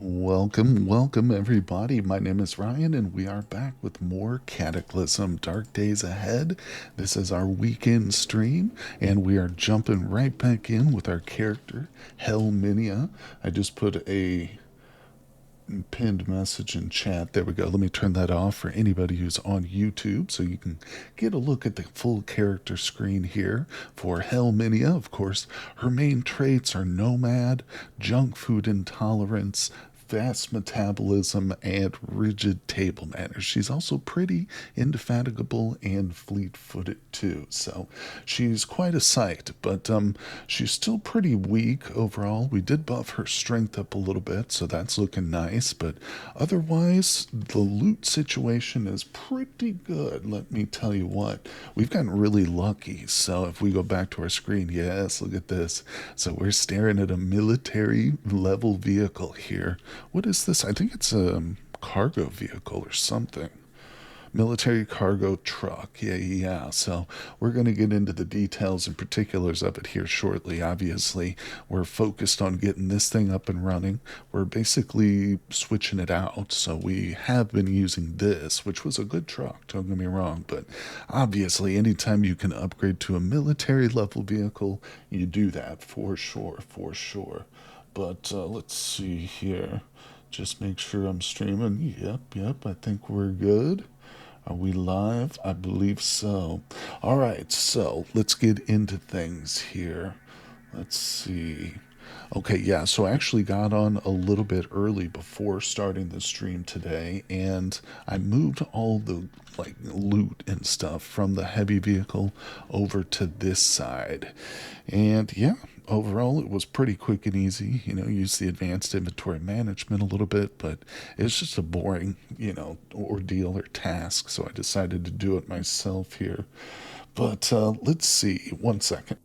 Welcome, welcome everybody. My name is Ryan and we are back with more Cataclysm Dark Days Ahead. This is our weekend stream and we are jumping right back in with our character, Helminia. I just put a pinned message in chat. There we go. Let me turn that off for anybody who's on YouTube so you can get a look at the full character screen here for Helminia. Of course, her main traits are nomad, junk food intolerance, fast metabolism, and rigid table manners. She's also pretty indefatigable and fleet-footed too. So she's quite a sight, but she's still pretty weak overall. We did buff her strength up a little bit, so that's looking nice. But otherwise, the loot situation is pretty good. Let me tell you what, we've gotten really lucky. So if we go back to our screen, yes, look at this. So we're staring at a military level vehicle here. What is this? I think it's a cargo vehicle or something. Military cargo truck. Yeah, yeah. So we're going to get into the details and particulars of it here shortly. Obviously, we're focused on getting this thing up and running. We're basically switching it out. So we have been using this, which was a good truck, don't get me wrong. But obviously, anytime you can upgrade to a military level vehicle, you do that for sure, for sure. But let's see here. Just make sure I'm streaming. Yep, yep. I think we're good. Are we live? I believe so. All right, so let's get into things here. Let's see. Okay, yeah, so I actually got on a little bit early before starting the stream today, and I moved all the loot and stuff from the heavy vehicle over to this side. And yeah, overall it was pretty quick and easy. Use the advanced inventory management a little bit, but it's just a boring, ordeal or task, so I decided to do it myself here. But let's see, one second.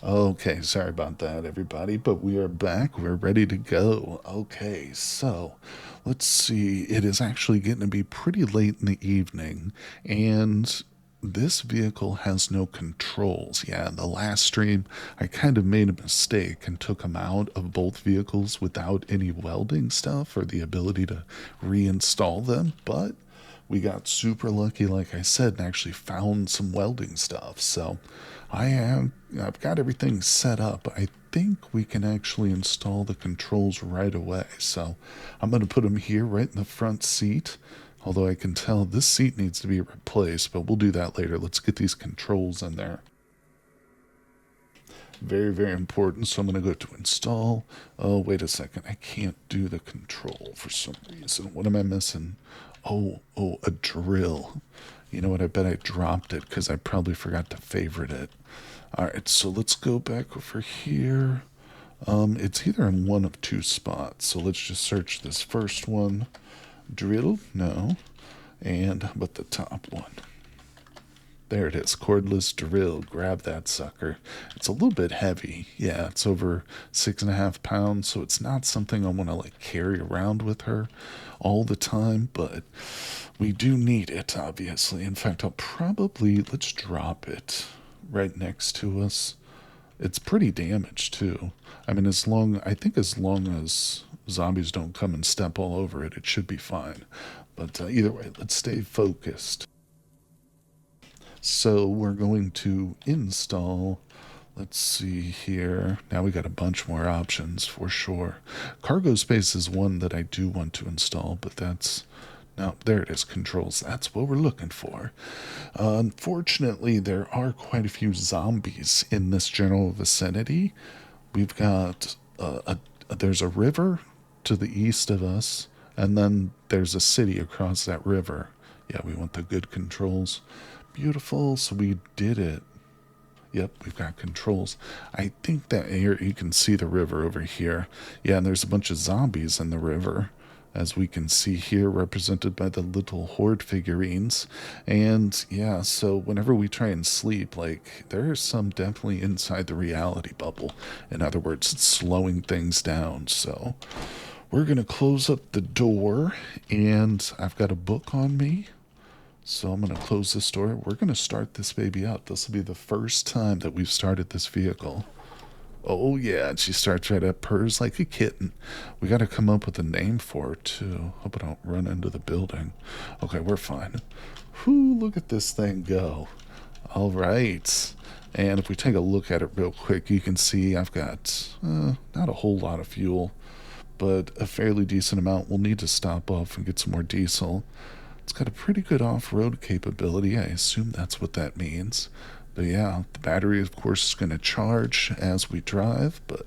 Okay, sorry about that, everybody, but we are back. We're ready to go. Okay, so let's see. It is actually getting to be pretty late in the evening, and this vehicle has no controls. Yeah, in the last stream, I kind of made a mistake and took them out of both vehicles without any welding stuff or the ability to reinstall them, but we got super lucky, like I said, and actually found some welding stuff. So I've got everything set up. I think we can actually install the controls right away. So I'm going to put them here right in the front seat. Although I can tell this seat needs to be replaced, but we'll do that later. Let's get these controls in there. Very, very important. So I'm going to go to install. Oh, wait a second. I can't do the control for some reason. What am I missing? Oh, a drill. You know what? I bet I dropped it because I probably forgot to favorite it. All right, so let's go back over here. It's either in one of two spots. So let's just search this first one. Drill? No. And how about the top one? There it is, cordless drill. Grab that sucker. It's a little bit heavy. Yeah, it's over 6.5 pounds, so it's not something I want to carry around with her all the time, but we do need it, obviously. In fact, let's drop it right next to us. It's pretty damaged too. I mean, I think as long as zombies don't come and step all over it, it should be fine. But either way, let's stay focused. So we're going to install. Let's see here. Now we got a bunch more options for sure. Cargo space is one that I do want to install, but that's no, there it is, controls. That's what we're looking for. Unfortunately, there are quite a few zombies in this general vicinity. We've got there's a river to the east of us, and then there's a city across that river. Yeah, we want the good controls. Beautiful. So we did it. Yep, we've got controls. I think that here you can see the river over here. Yeah, and there's a bunch of zombies in the river. as we can see here, represented by the little horde figurines. And yeah, so whenever we try and sleep, like, there is some definitely inside the reality bubble. In other words, it's slowing things down. So we're going to close up the door, and I've got a book on me. So I'm going to close this door. We're going to start this baby up. This will be the first time that we've started this vehicle. Oh, yeah, and she starts right up, purrs like a kitten. We got to come up with a name for her, too. Hope I don't run into the building. Okay, we're fine. Whew, look at this thing go. All right. And if we take a look at it real quick, you can see I've got not a whole lot of fuel, but a fairly decent amount. We'll need to stop off and get some more diesel. It's got a pretty good off-road capability. I assume that's what that means. But yeah, the battery, of course, is going to charge as we drive. But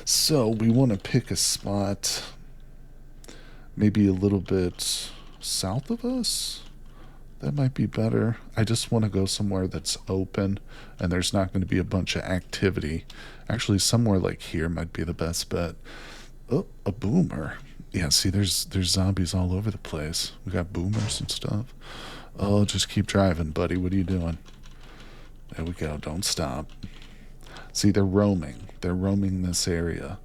so we want to pick a spot maybe a little bit south of us. That might be better. I just want to go somewhere that's open and there's not going to be a bunch of activity. Actually, somewhere like here might be the best bet. Oh, a boomer. Yeah, see, there's zombies all over the place. We got boomers and stuff. Oh, just keep driving, buddy. What are you doing? There we go. Don't stop. See, they're roaming. They're roaming this area.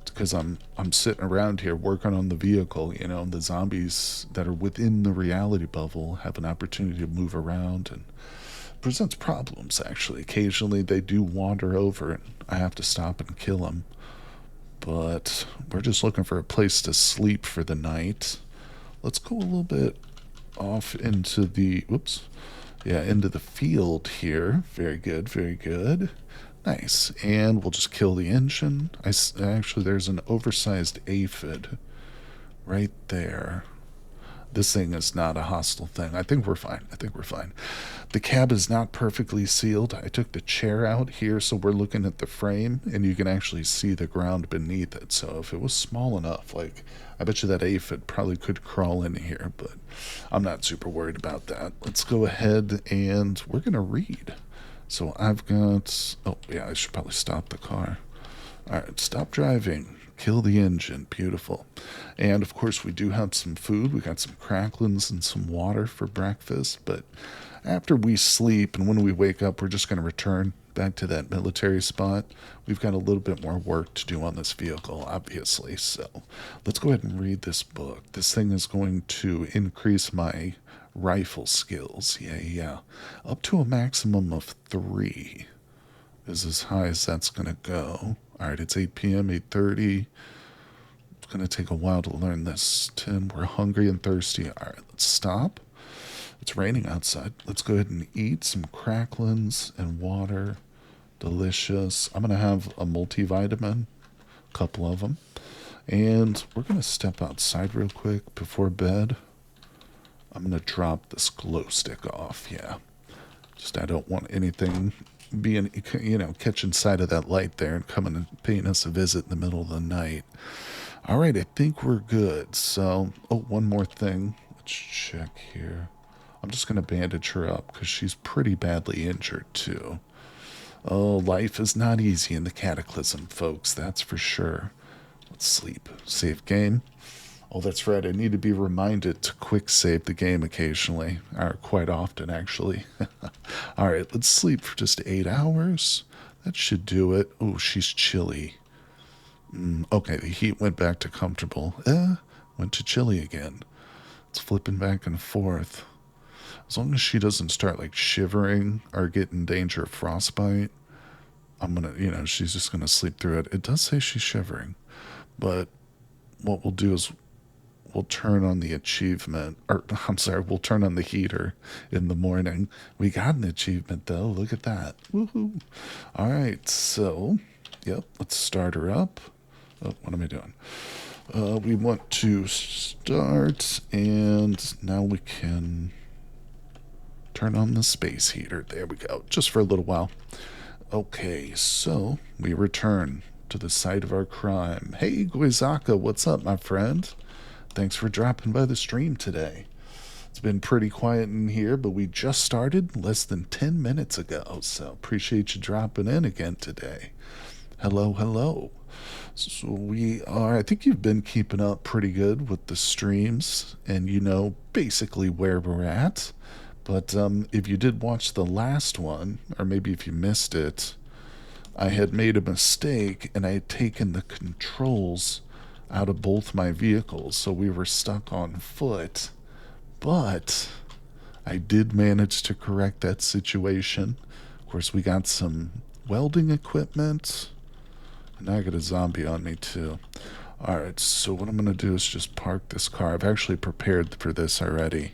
Because I'm sitting around here working on the vehicle. You know, the zombies that are within the reality bubble have an opportunity to move around and presents problems, actually. Occasionally they do wander over and I have to stop and kill them. But we're just looking for a place to sleep for the night. Let's go a little bit off into the, into the field here. Very good, very good. Nice. And we'll just kill the engine. Actually, there's an oversized aphid right there. This thing is not a hostile thing. I think we're fine. The cab is not perfectly sealed. I took the chair out here, so we're looking at the frame, and you can actually see the ground beneath it. So if it was small enough, like, I bet you that aphid probably could crawl in here, but I'm not super worried about that. Let's go ahead, and we're going to read. So I've got... Oh, yeah, I should probably stop the car. All right, stop driving. Kill the engine. Beautiful. And, of course, we do have some food. We got some cracklins and some water for breakfast. But after we sleep and when we wake up, we're just going to return back to that military spot. We've got a little bit more work to do on this vehicle, obviously. So let's go ahead and read this book. This thing is going to increase my rifle skills. Yeah. Up to a maximum of 3 is as high as that's going to go. All right, it's 8 p.m., 8:30. It's going to take a while to learn this. 10, we're hungry and thirsty. All right, let's stop. It's raining outside. Let's go ahead and eat some cracklins and water. Delicious. I'm going to have a multivitamin, a couple of them. And we're going to step outside real quick before bed. I'm going to drop this glow stick off, yeah. Just I don't want anything being, catching sight of that light there and coming and paying us a visit in the middle of the night. All right, I think we're good. So, one more thing. Let's check here. I'm just going to bandage her up because she's pretty badly injured, too. Oh, life is not easy in the Cataclysm, folks, that's for sure. Let's sleep. Save game. Oh, that's right. I need to be reminded to quick save the game occasionally, or quite often, actually. All right, let's sleep for just 8 hours. That should do it. Oh, she's chilly. Okay, the heat went back to comfortable. Went to chilly again. It's flipping back and forth. As long as she doesn't start, like, shivering or get in danger of frostbite, I'm gonna, she's just gonna sleep through it. It does say she's shivering, but what we'll do is we'll turn on the achievement, we'll turn on the heater in the morning. We got an achievement, though. Look at that. Woohoo. All right, so, let's start her up. Oh, what am I doing? We want to start, and now we can turn on the space heater. There we go, just for a little while. Okay, so we return to the site of our crime. Hey, Guizaka, what's up, my friend? Thanks for dropping by the stream today. It's been pretty quiet in here, but we just started less than 10 minutes ago, so appreciate you dropping in again today. Hello, hello. So we are, I think you've been keeping up pretty good with the streams and you know basically where we're at. But if you did watch the last one, or maybe if you missed it, I had made a mistake and I had taken the controls out of both my vehicles, so we were stuck on foot. But I did manage to correct that situation. Of course, we got some welding equipment. And now I got a zombie on me, too. Alright, so what I'm going to do is just park this car. I've actually prepared for this already.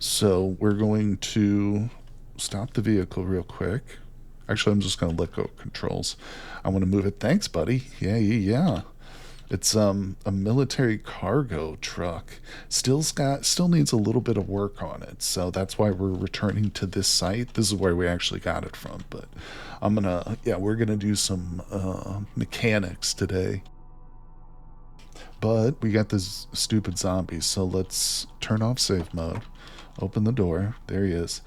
So we're going to stop the vehicle real quick. Actually, I'm just going to let go of controls. I want to move it. Thanks, buddy. Yeah. It's a military cargo truck. Still needs a little bit of work on it, so that's why we're returning to this site. This is where we actually got it from, but we're gonna do some mechanics today. But we got this stupid zombie, so let's turn off save mode. Open the door. There he is.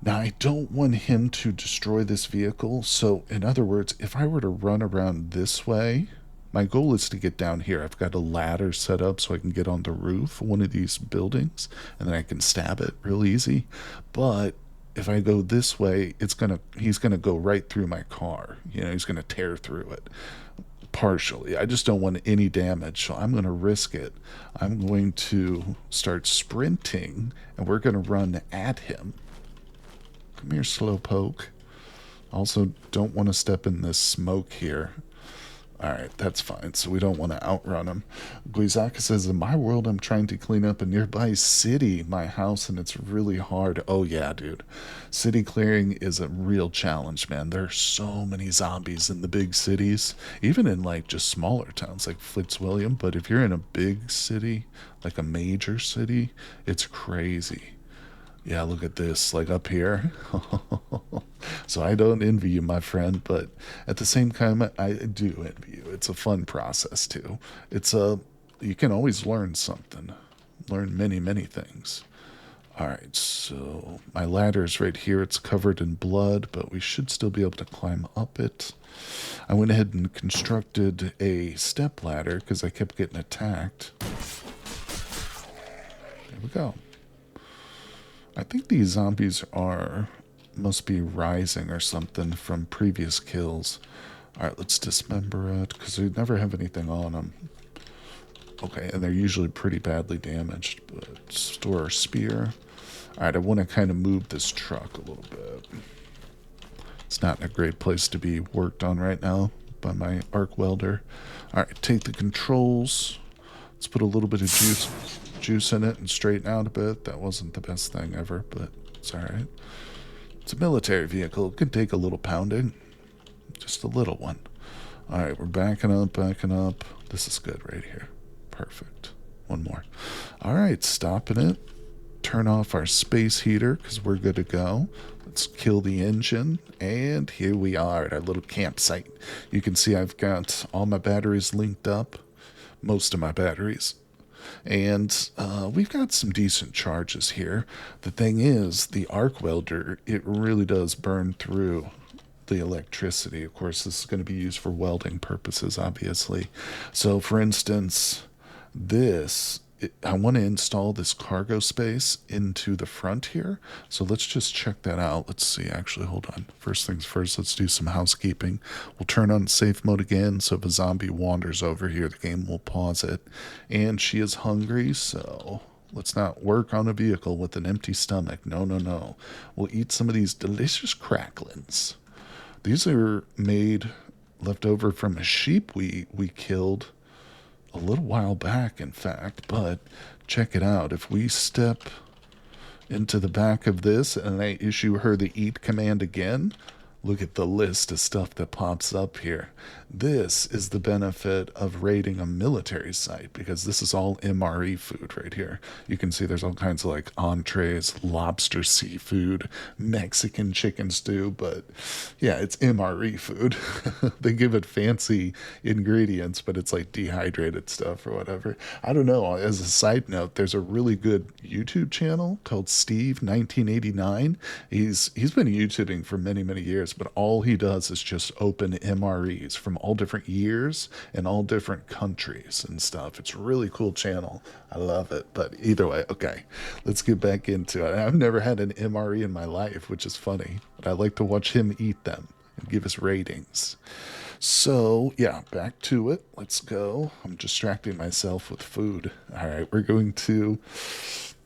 Now, I don't want him to destroy this vehicle, so in other words, if I were to run around this way, my goal is to get down here. I've got a ladder set up so I can get on the roof of one of these buildings, and then I can stab it real easy. But if I go this way, he's gonna go right through my car. You know, he's gonna tear through it partially. I just don't want any damage, so I'm gonna risk it. I'm going to start sprinting, and we're gonna run at him. Come here, slowpoke. Also, don't want to step in this smoke here. Alright, that's fine, so we don't want to outrun him. Guizaka says, in my world, I'm trying to clean up a nearby city, my house, and it's really hard. Oh yeah, dude. City clearing is a real challenge, man. There are so many zombies in the big cities, even in like just smaller towns like Fitzwilliam, but if you're in a big city, like a major city, it's crazy. Yeah, look at this, like up here. So I don't envy you, my friend, but at the same time, I do envy you. It's a fun process too. You can always learn something, learn many things. All right, so my ladder is right here. It's covered in blood, but we should still be able to climb up it. I went ahead and constructed a step ladder because I kept getting attacked. There we go. I think these zombies must be rising or something from previous kills. Alright, let's dismember it, because we never have anything on them. Okay, and they're usually pretty badly damaged, but store a spear. Alright, I want to kind of move this truck a little bit. It's not in a great place to be worked on right now by my arc welder. Alright, take the controls. Let's put a little bit of juice in it and straighten out a bit. That wasn't the best thing ever, but it's alright. It's a military vehicle. It could take a little pounding. Just a little one. Alright, we're backing up. This is good right here. Perfect. One more. Alright, stopping it. Turn off our space heater because we're good to go. Let's kill the engine. And here we are at our little campsite. You can see I've got all my batteries linked up. Most of my batteries. And we've got some decent charges here. The thing is, the arc welder, it really does burn through the electricity. Of course, this is going to be used for welding purposes, obviously. So, for instance, I want to install this cargo space into the front here. So let's just check that out. Let's see. Actually, hold on. First things first, let's do some housekeeping. We'll turn on safe mode again. So if a zombie wanders over here, the game will pause it. And she is hungry, so let's not work on a vehicle with an empty stomach. No. We'll eat some of these delicious cracklings. These are left over from a sheep we killed a little while back, in fact, but check it out. If we step into the back of this and I issue her the eat command again, look at the list of stuff that pops up here. This is the benefit of raiding a military site, because this is all MRE food right here. You can see there's all kinds of like entrees, lobster seafood, Mexican chicken stew, but yeah, it's MRE food. They give it fancy ingredients, but it's like dehydrated stuff or whatever. I don't know. As a side note, there's a really good YouTube channel called Steve1989. He's been YouTubing for many years. years, but all he does is just open MREs from all different years and all different countries and stuff. It's a really cool channel. I love it. But either way, okay, let's get back into it. I've never had an MRE in my life, which is funny, but I like to watch him eat them and give us ratings. So, yeah, back to it. Let's go. I'm distracting myself with food. All right, we're going to.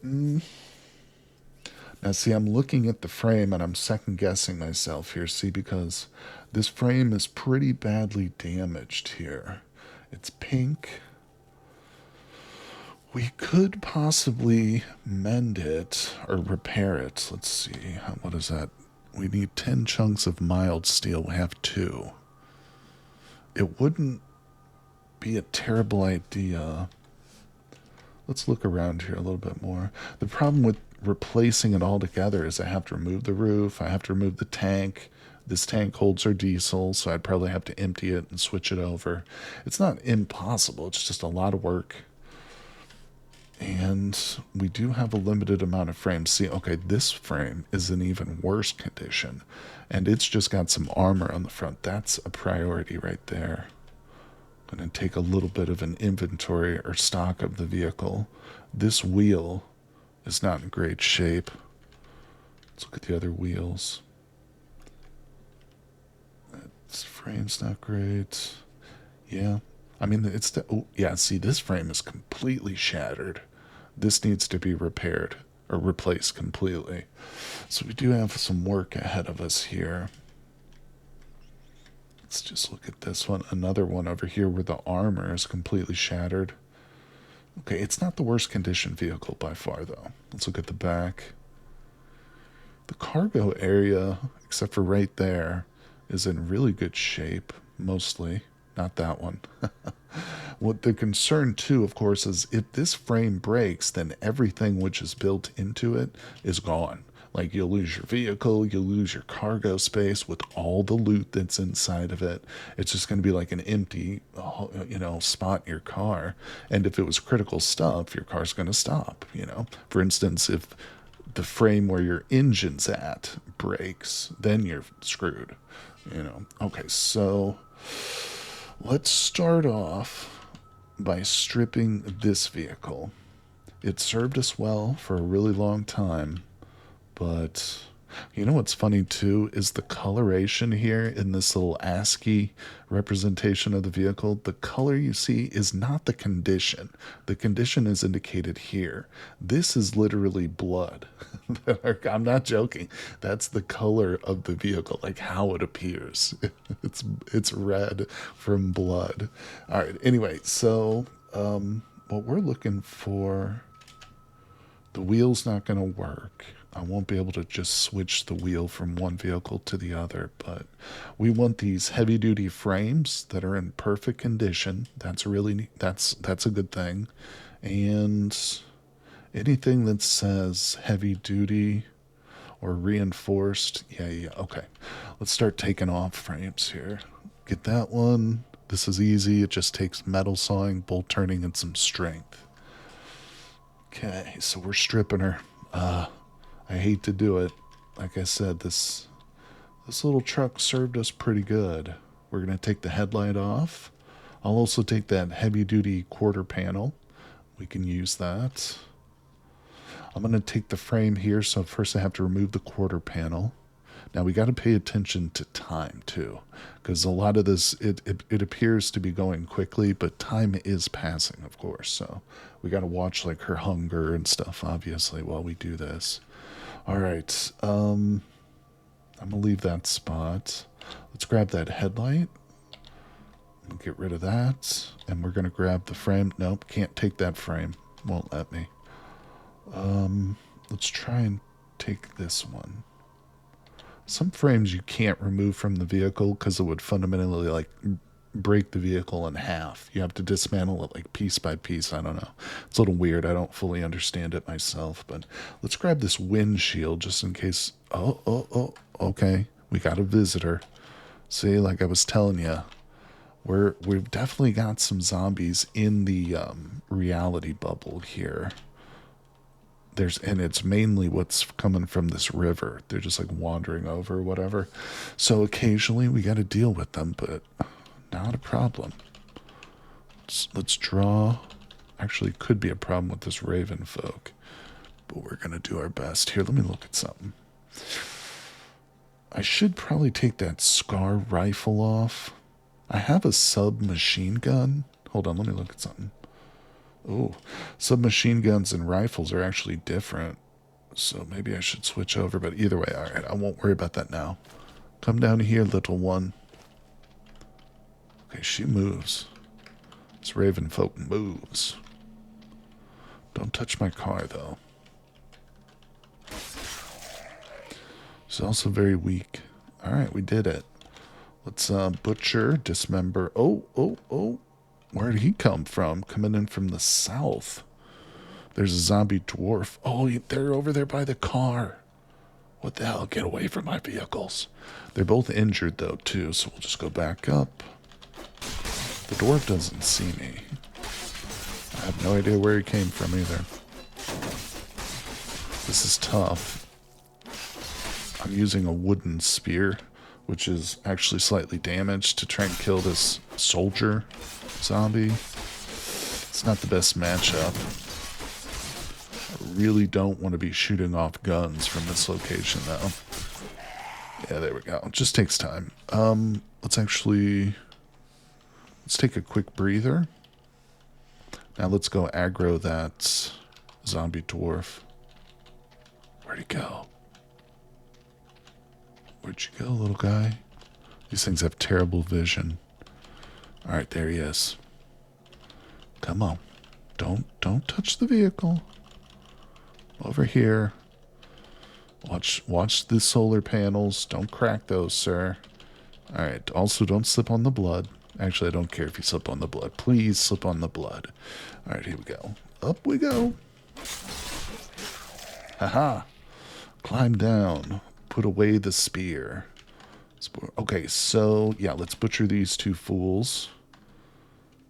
Now, see, I'm looking at the frame and I'm second guessing myself here, see, because this frame is pretty badly damaged here. It's pink. We could possibly mend it or repair it. Let's see. What is that? We need 10 chunks of mild steel. We have 2. It wouldn't be a terrible idea. Let's look around here a little bit more. The problem with replacing it all together is I have to remove the roof, I have to remove the tank. This tank holds our diesel, so I'd probably have to empty it and switch it over. It's not impossible, it's just a lot of work. And we do have a limited amount of frames. See, okay, this frame is in even worse condition, and it's just got some armor on the front. That's a priority right there. I'm going to take a little bit of an inventory or stock of the vehicle. This wheel is not in great shape. Let's look at the other wheels. This frame's not great. Yeah. I mean, it's the... Oh, yeah, see, this frame is completely shattered. This needs to be repaired or replaced completely. So we do have some work ahead of us here. Let's just look at this one. Another one over here where the armor is completely shattered. Okay, it's not the worst condition vehicle by far, though. Let's look at the back. The cargo area, except for right there, is in really good shape, mostly. Not that one. What the concern, too, of course, is if this frame breaks, then everything which is built into it is gone. Like, you'll lose your vehicle, you'll lose your cargo space with all the loot that's inside of it. It's just going to be like an empty, spot in your car. And if it was critical stuff, your car's going to stop, For instance, if the frame where your engine's at breaks, then you're screwed, Okay, so let's start off by stripping this vehicle. It served us well for a really long time. But what's funny too is the coloration here in this little ASCII representation of the vehicle. The color you see is not the condition. The condition is indicated here. This is literally blood. I'm not joking. That's the color of the vehicle, like how it appears. It's red from blood. All right. Anyway, so what we're looking for, the wheel's not going to work. I won't be able to just switch the wheel from one vehicle to the other, but we want these heavy-duty frames that are in perfect condition. That's a good thing. And anything that says heavy-duty or reinforced, yeah, okay. Let's start taking off frames here. Get that one. This is easy. It just takes metal sawing, bolt turning, and some strength. Okay, so we're stripping her. I hate to do it. Like I said, this little truck served us pretty good. We're going to take the headlight off. I'll also take that heavy-duty quarter panel. We can use that. I'm going to take the frame here, so first I have to remove the quarter panel. Now, we got to pay attention to time, too, because a lot of this, it appears to be going quickly, but time is passing, of course. So we got to watch, like, her hunger and stuff, obviously, while we do this. All right, I'm going to leave that spot. Let's grab that headlight. Get rid of that. And we're going to grab the frame. Nope, can't take that frame. Won't let me. Let's try and take this one. Some frames you can't remove from the vehicle because it would fundamentally, like, break the vehicle in half. You have to dismantle it, like, piece by piece. I don't know. It's a little weird. I don't fully understand it myself. But let's grab this windshield just in case. Oh, okay. We got a visitor. See, like I was telling you, we've definitely got some zombies in the reality bubble here. and it's mainly what's coming from this river. They're just like wandering over or whatever. So occasionally we got to deal with them, but not a problem. Let's draw. Actually, could be a problem with this raven folk, but we're gonna do our best. Here, let me look at something. I should probably take that Scar rifle off. I have a submachine gun. Hold on, let me look at something. Oh, submachine guns and rifles are actually different. So maybe I should switch over, but either way, alright, I won't worry about that now. Come down here, little one. Okay, she moves. This raven folk moves. Don't touch my car, though. She's also very weak. Alright, we did it. Let's butcher, dismember. Oh. Where did he come from? Coming in from the south. There's a zombie dwarf. Oh, they're over there by the car. What the hell? Get away from my vehicles. They're both injured, though, too, so we'll just go back up. The dwarf doesn't see me. I have no idea where he came from, either. This is tough. I'm using a wooden spear, which is actually slightly damaged, to try and kill this soldier zombie. It's not the best matchup. I really don't want to be shooting off guns from this location, though. Yeah, there we go. It just takes time. Let's take a quick breather. Now let's go aggro that zombie dwarf. Where'd he go? Where'd you go, little guy? These things have terrible vision. Alright, there he is. Come on. Don't touch the vehicle. Over here. Watch the solar panels. Don't crack those, sir. Alright, also don't slip on the blood. Actually, I don't care if you slip on the blood. Please slip on the blood. Alright, here we go. Up we go. Haha. Climb down. Put away the spear. Okay, so, yeah, let's butcher these two fools.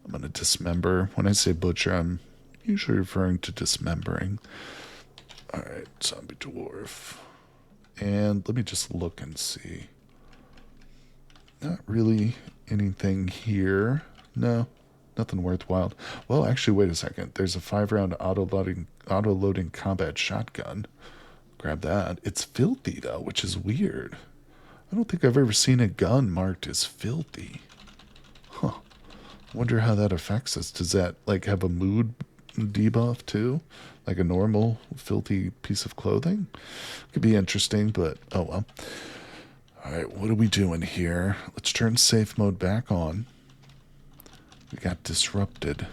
I'm going to dismember. When I say butcher, I'm usually referring to dismembering. Alright, zombie dwarf. And let me just look and see. Not really anything here. No, nothing worthwhile. Well, actually, wait a second. There's a 5-round auto-loading combat shotgun. Grab that. It's filthy, though, which is weird. I don't think I've ever seen a gun marked as filthy. Huh. Wonder how that affects us. Does that, like, have a mood debuff, too? Like a normal, filthy piece of clothing? Could be interesting, but oh well. Alright, what are we doing here? Let's turn safe mode back on. We got disrupted.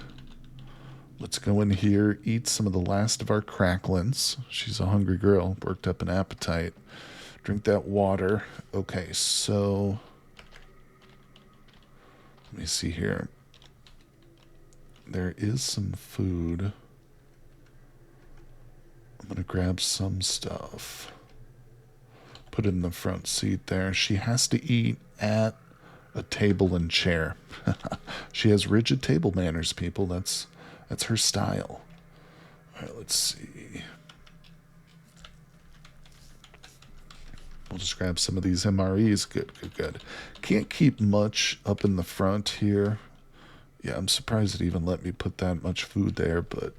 Let's go in here, eat some of the last of our cracklins. She's a hungry girl, worked up an appetite. Drink that water. Okay, so let me see here. There is some food. I'm going to grab some stuff. Put it in the front seat there. She has to eat at a table and chair. She has rigid table manners, people. That's her style. All right, let's see. We'll just grab some of these MREs. Good. Can't keep much up in the front here. Yeah, I'm surprised it even let me put that much food there, but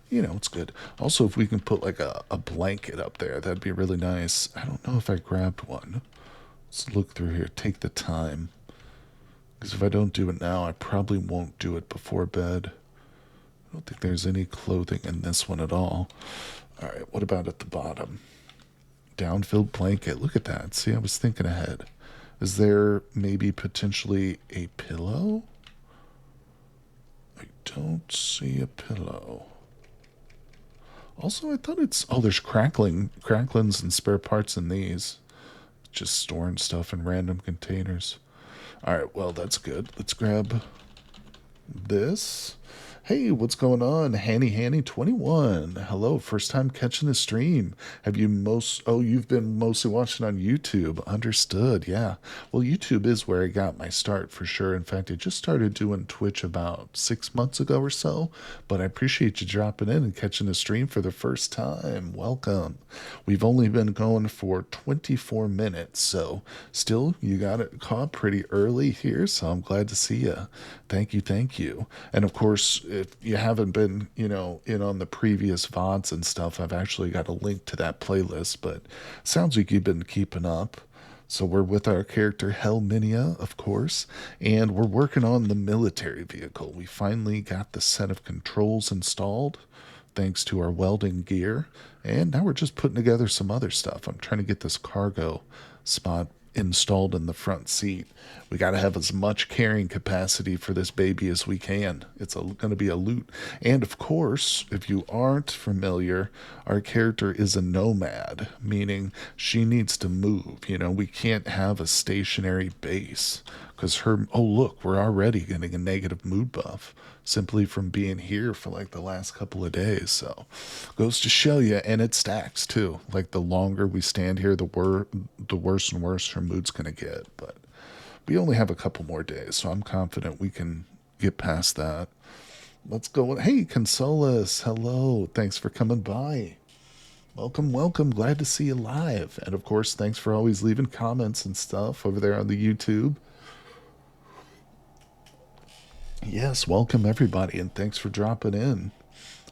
you know, it's good. Also, if we can put like a blanket up there, that'd be really nice. I don't know if I grabbed one. Let's look through here. Take the time. Because if I don't do it now, I probably won't do it before bed. I don't think there's any clothing in this one at all. Alright, what about at the bottom? Down-filled blanket. Look at that. See, I was thinking ahead. Is there maybe potentially a pillow? I don't see a pillow. Also, I thought it's... Oh, there's cracklins and spare parts in these. Just storing stuff in random containers. Alright, well, that's good. Let's grab this. Hey, what's going on? Hanny 21. Hello, first time catching the stream. Have you most Oh, you've been mostly watching on YouTube. Understood. Yeah. Well, YouTube is where I got my start for sure. In fact, I just started doing Twitch about 6 months ago or so, but I appreciate you dropping in and catching the stream for the first time. Welcome. We've only been going for 24 minutes, so still you got it caught pretty early here, so I'm glad to see you. Thank you, thank you. And of course, if you haven't been, in on the previous VODs and stuff, I've actually got a link to that playlist, but sounds like you've been keeping up. So we're with our character Helminia, of course, and we're working on the military vehicle. We finally got the set of controls installed thanks to our welding gear, and now we're just putting together some other stuff. I'm trying to get this cargo spot installed in the front seat. We got to have as much carrying capacity for this baby as we can. It's going to be a loot. And of course, if you aren't familiar, our character is a nomad, meaning she needs to move. We can't have a stationary base because oh, look, we're already getting a negative mood buff simply from being here for like the last couple of days. So goes to show you, and it stacks too. Like the longer we stand here, the worse and worse her mood's gonna get. But we only have a couple more days, so I'm confident we can get past that. Let's go. Hey, Consolus, hello. Thanks for coming by. Welcome, welcome. Glad to see you live. And of course, thanks for always leaving comments and stuff over there on the YouTube. Yes, welcome everybody, and thanks for dropping in.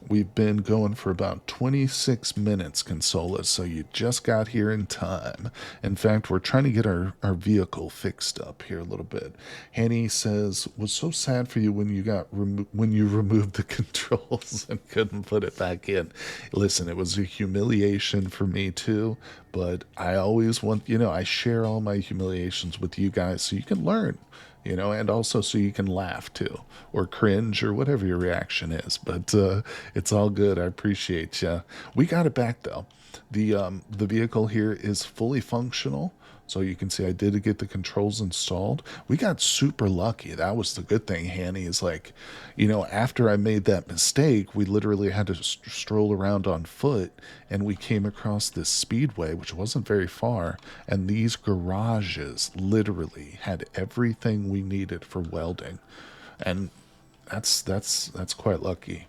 We've been going for about 26 minutes, Consola, so you just got here in time. In fact, we're trying to get our vehicle fixed up here a little bit. Hanny says, was so sad for you when you when you removed the controls and couldn't put it back in. Listen, it was a humiliation for me too, but I always want, I share all my humiliations with you guys so you can learn. And also so you can laugh too, or cringe, or whatever your reaction is. But it's all good. I appreciate you. We got it back though. The vehicle here is fully functional. So you can see I did get the controls installed. We got super lucky. That was the good thing, Hanny, is like, after I made that mistake, we literally had to stroll around on foot, and we came across this speedway, which wasn't very far, and these garages literally had everything we needed for welding. And that's quite lucky.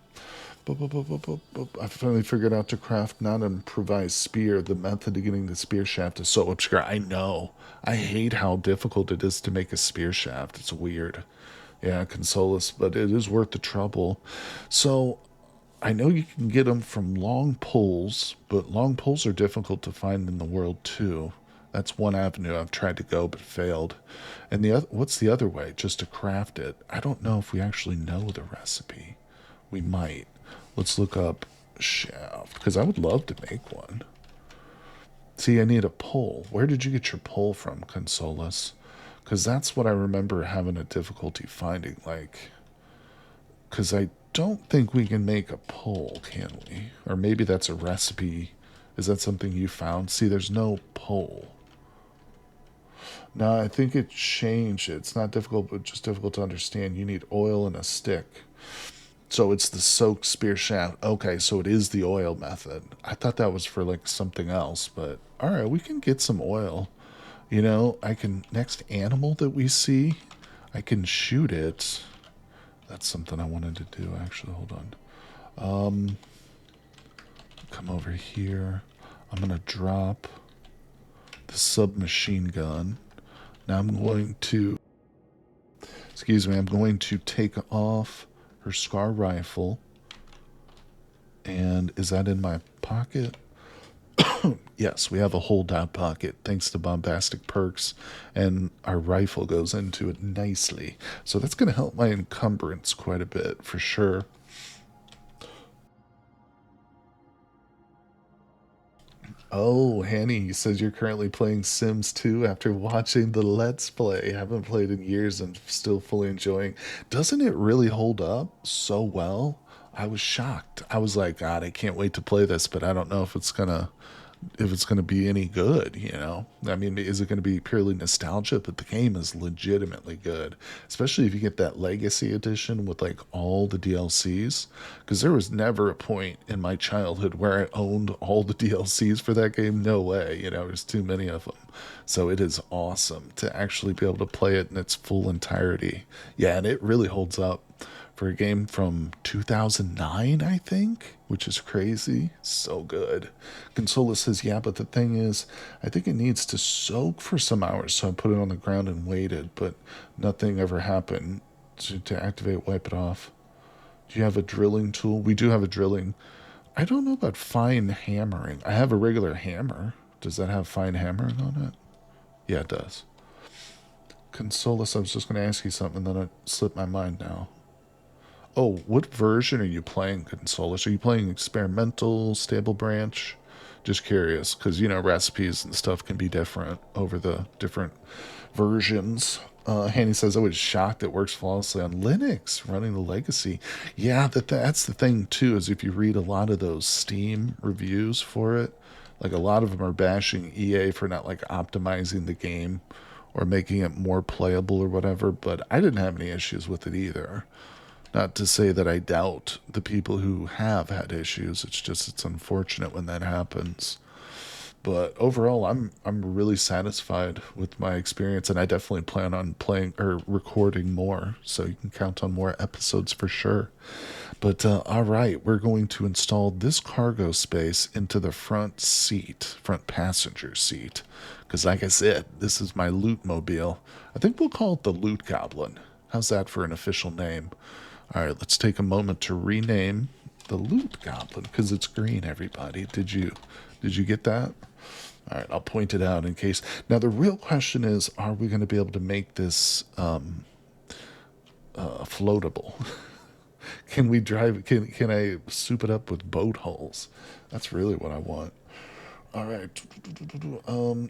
I finally figured out to craft not an improvised spear. The method of getting the spear shaft is so obscure. I know. I hate how difficult it is to make a spear shaft. It's weird. Yeah, Consolus, but it is worth the trouble. So, I know you can get them from long poles, but long poles are difficult to find in the world too. That's one avenue I've tried to go but failed. And what's the other way? Just to craft it. I don't know if we actually know the recipe. We might. Let's look up shaft, because I would love to make one. See, I need a pole. Where did you get your pole from, Consolus? Because that's what I remember having a difficulty finding, because I don't think we can make a pole, can we? Or maybe that's a recipe. Is that something you found? See, there's no pole. No, I think it changed it. It's not difficult, but just difficult to understand. You need oil and a stick. So it's the soaked spear shaft. Okay, so it is the oil method. I thought that was for like something else, but all right, we can get some oil. Next animal that we see, I can shoot it. That's something I wanted to do, actually. Hold on. Come over here. I'm going to drop the submachine gun. Now I'm going to take off her SCAR rifle. And is that in my pocket? Yes, we have a holdout pocket thanks to bombastic perks, and our rifle goes into it nicely. So that's going to help my encumbrance quite a bit for sure. Oh, Hanny says you're currently playing Sims 2 after watching the Let's Play. Haven't played in years and still fully enjoying. Doesn't it really hold up so well? I was shocked. I was like, God, I can't wait to play this, but I don't know if it's gonna if it's going to be any good, I mean, is it going to be purely nostalgia? But the game is legitimately good, especially if you get that legacy edition with like all the DLCs. Because there was never a point in my childhood where I owned all the DLCs for that game. No way, there's too many of them. So it is awesome to actually be able to play it in its full entirety. Yeah, and it really holds up for a game from 2009, I think, which is crazy. So good. Consola says, yeah, but the thing is, I think it needs to soak for some hours, so I put it on the ground and waited, but nothing ever happened to activate, wipe it off. Do you have a drilling tool? We do have a drilling. I don't know about fine hammering. I have a regular hammer. Does that have fine hammering on it? Yeah, it does. Consolus, I was just going to ask you something, and then it slipped my mind now. Oh, what version are you playing, Consolus? Are you playing experimental, stable branch? Just curious, because, recipes and stuff can be different over the different versions. Hanny says, I was shocked it works flawlessly on Linux, running the legacy. Yeah, that's the thing, too, is if you read a lot of those Steam reviews for it, like a lot of them are bashing EA for not, like, optimizing the game or making it more playable or whatever, but I didn't have any issues with it either. Not to say that I doubt the people who have had issues. It's just it's unfortunate when that happens. But overall, I'm really satisfied with my experience, and I definitely plan on playing or recording more. So you can count on more episodes for sure. But all right, we're going to install this cargo space into the front passenger seat, because like I said, this is my loot mobile. I think we'll call it the Loot Goblin. How's that for an official name? All right, let's take a moment to rename the Loot Goblin because it's green. Everybody, did you get that? All right, I'll point it out in case. Now the real question is, are we going to be able to make this floatable? Can we drive? Can I soup it up with boat hulls? That's really what I want. All right.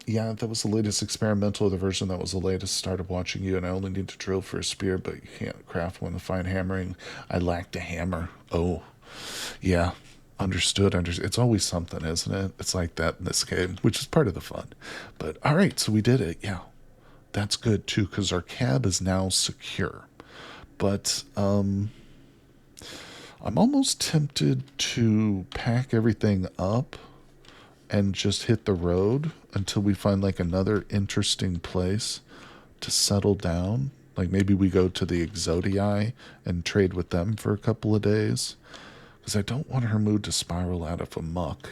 Yeah, that was the latest experimental. The version that was the latest. Started watching you, and I only need to drill for a spear, but you can't craft one with fine hammering. I lacked a hammer. Oh, yeah. Understood. Understood. It's always something, isn't it? It's like that in this game, which is part of the fun. But all right, so we did it. Yeah, that's good too, because our cab is now secure. But I'm almost tempted to pack everything up and just hit the road until we find like another interesting place to settle down. Like maybe we go to the Exodii and trade with them for a couple of days. Because I don't want her mood to spiral out of a muck.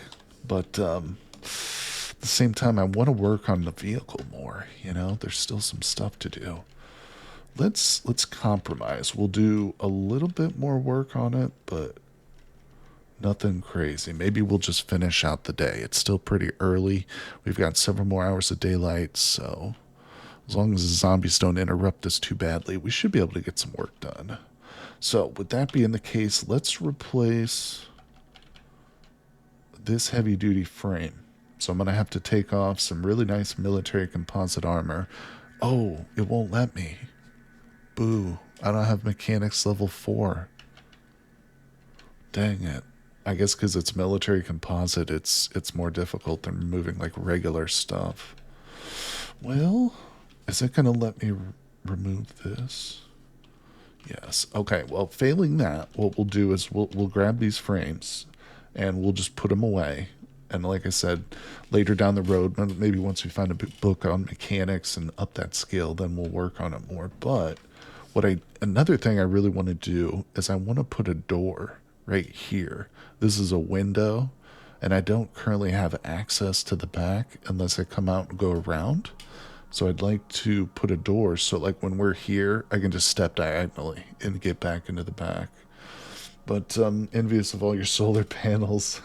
But at the same time, I want to work on the vehicle more. There's still some stuff to do. Let's compromise. We'll do a little bit more work on it, but nothing crazy. Maybe we'll just finish out the day. It's still pretty early. We've got several more hours of daylight, so as long as the zombies don't interrupt us too badly, we should be able to get some work done. So, with that being the case, let's replace this heavy-duty frame. So I'm going to have to take off some really nice military composite armor. Oh, it won't let me. Boo. I don't have mechanics level 4. Dang it. I guess because it's military composite, it's more difficult than removing like regular stuff. Well, is it going to let me remove this? Yes. Okay. Well, failing that, what we'll do is we'll grab these frames and we'll just put them away. And like I said, later down the road, maybe once we find a book on mechanics and up that skill, then we'll work on it more. But another thing I really want to do is I want to put a door right here. This is a window, and I don't currently have access to the back unless I come out and go around. So I'd like to put a door so like when we're here, I can just step diagonally and get back into the back. But envious of all your solar panels.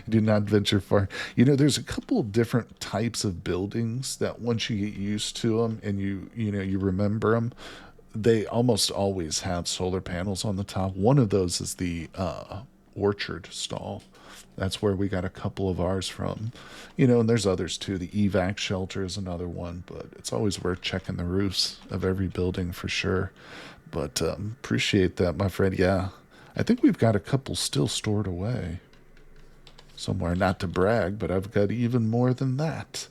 Do not venture far. There's a couple of different types of buildings that once you get used to them and you remember them, they almost always have solar panels on the top. One of those is the orchard stall. That's where we got a couple of ours from. And there's others too. The evac shelter is another one, but it's always worth checking the roofs of every building for sure. But appreciate that, my friend. Yeah, I think we've got a couple still stored away. somewhere. Not to brag, but I've got even more than that.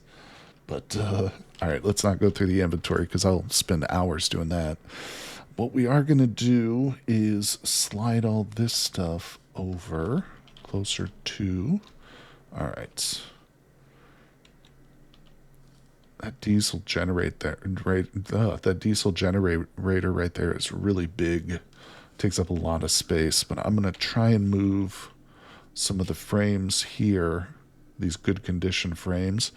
But, all right, let's not go through the inventory because I'll spend hours doing that. What we are going to do is slide all this stuff over closer to. All right. That diesel generator that diesel generator right there is really big. Takes up a lot of space, but I'm going to try and move some of the frames here, these good condition frames,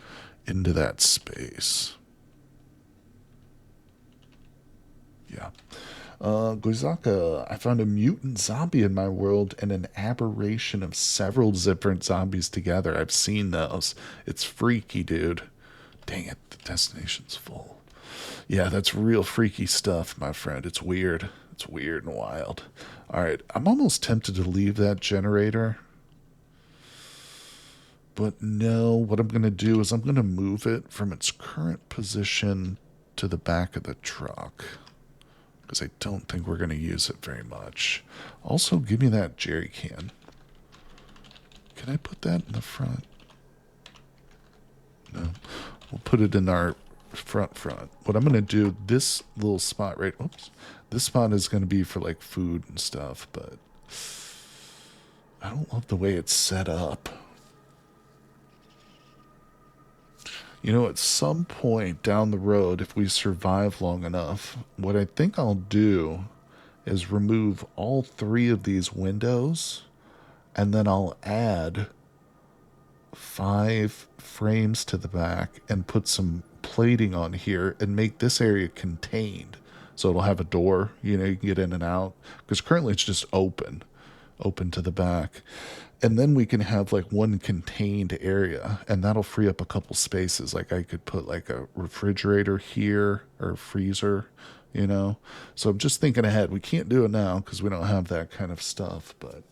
into that space. Yeah. Goizaka, I found a mutant zombie in my world and an aberration of several different zombies together. I've seen those. It's freaky, dude. Dang it, the destination's full. Yeah, that's real freaky stuff, my friend. It's weird. It's weird and wild. All right, I'm almost tempted to leave that generator. But no, what I'm going to do is I'm going to move it from its current position to the back of the truck. Because I don't think we're going to use it very much. Also, give me that jerry can. Can I put that in the front? No. We'll put it in our front. What I'm going to do, this little spot right, oops, this spot is going to be for like food and stuff, but I don't love the way it's set up. You know, at some point down the road, if we survive long enough, what I think I'll do is remove all 3 of these windows, and then I'll add 5 frames to the back and put some plating on here and make this area contained. So it'll have a door, you know, you can get in and out. Because currently it's just open to the back. And then we can have like one contained area, and that'll free up a couple spaces. Like I could put like a refrigerator here or a freezer, you know. So I'm just thinking ahead. We can't do it now because we don't have that kind of stuff, but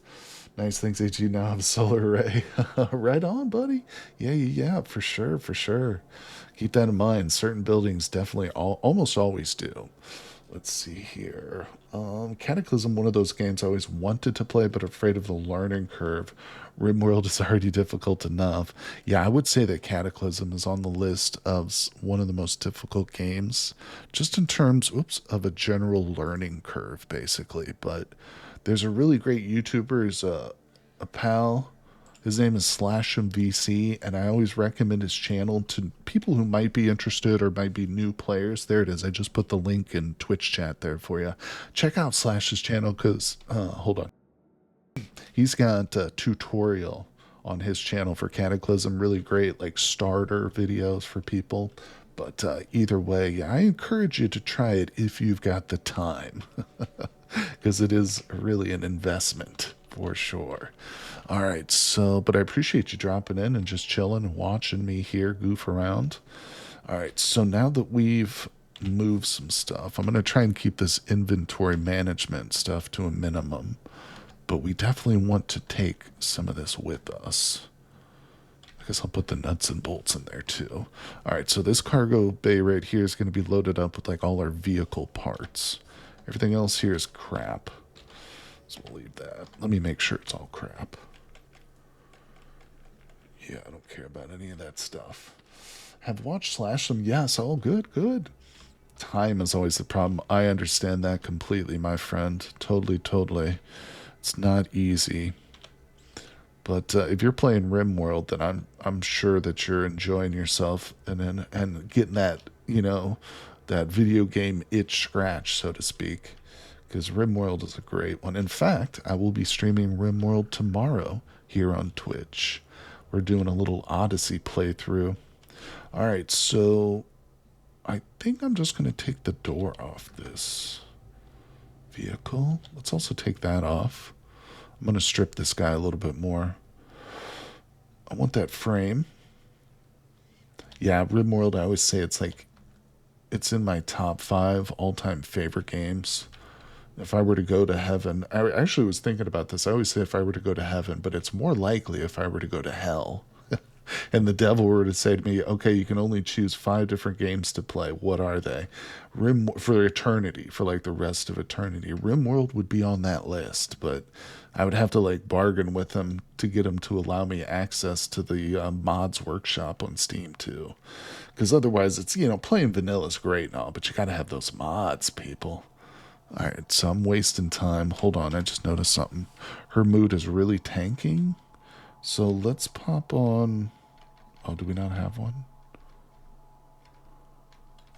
nice things that you now have a solar array. Right on, buddy. Yeah, for sure. Keep that in mind. Certain buildings definitely almost always do. Let's see here. Cataclysm, one of those games I always wanted to play, but afraid of the learning curve. RimWorld is already difficult enough. Yeah, I would say that Cataclysm is on the list of one of the most difficult games, just in terms, of a general learning curve, basically. But there's a really great YouTuber, who's a pal. His name is /VC, and I always recommend his channel to people who might be interested or might be new players. There it is. I just put the link in Twitch chat there for you. Check out /'s channel because, hold on. He's got a tutorial on his channel for Cataclysm. Really great, like starter videos for people. But either way, yeah, I encourage you to try it if you've got the time, because it is really an investment for sure. All right, so, but I appreciate you dropping in and just chilling and watching me here goof around. All right, so now that we've moved some stuff, I'm going to try and keep this inventory management stuff to a minimum, but we definitely want to take some of this with us. I guess I'll put the nuts and bolts in there too. All right, so this cargo bay right here is going to be loaded up with like all our vehicle parts. Everything else here is crap. So we'll leave that. Let me make sure it's all crap. Yeah, I don't care about any of that stuff. Have watched /them? Yes, all good. Time is always the problem. I understand that completely, my friend. Totally. It's not easy. But if you're playing RimWorld, then I'm sure that you're enjoying yourself and getting that, you know, that video game itch scratch, so to speak. Because RimWorld is a great one. In fact, I will be streaming RimWorld tomorrow here on Twitch. We're doing a little Odyssey playthrough. All right, so I think I'm just going to take the door off this vehicle. Let's also take that off. I'm going to strip this guy a little bit more. I want that frame. Yeah, RimWorld, I always say it's in my top 5 all-time favorite games. If I were to go to heaven, I actually was thinking about this. I always say if I were to go to heaven, but it's more likely if I were to go to hell. and the devil were to say to me, okay, you can only choose 5 different games to play, what are they? For eternity, for like the rest of eternity. RimWorld would be on that list, but I would have to like bargain with him to get him to allow me access to the mods workshop on Steam too. Because otherwise, it's, playing vanilla is great and all, but you gotta have those mods, people. All right, so I'm wasting time. Hold on, I just noticed something. Her mood is really tanking. So let's pop on. Oh, do we not have one?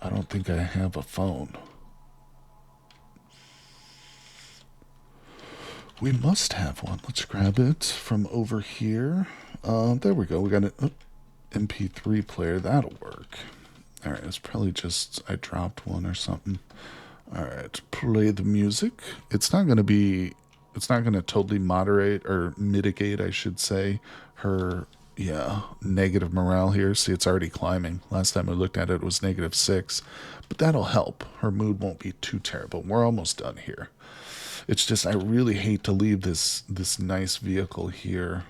I don't think I have a phone. We must have one. Let's grab it from over here. There we go. We got an MP3 player. That'll work. All right, it's probably just I dropped one or something. All right, play the music. It's not going to totally moderate or mitigate, I should say, her, negative morale here. See, it's already climbing. Last time I looked at it, it was -6, but that'll help. Her mood won't be too terrible. We're almost done here. It's just I really hate to leave this nice vehicle here.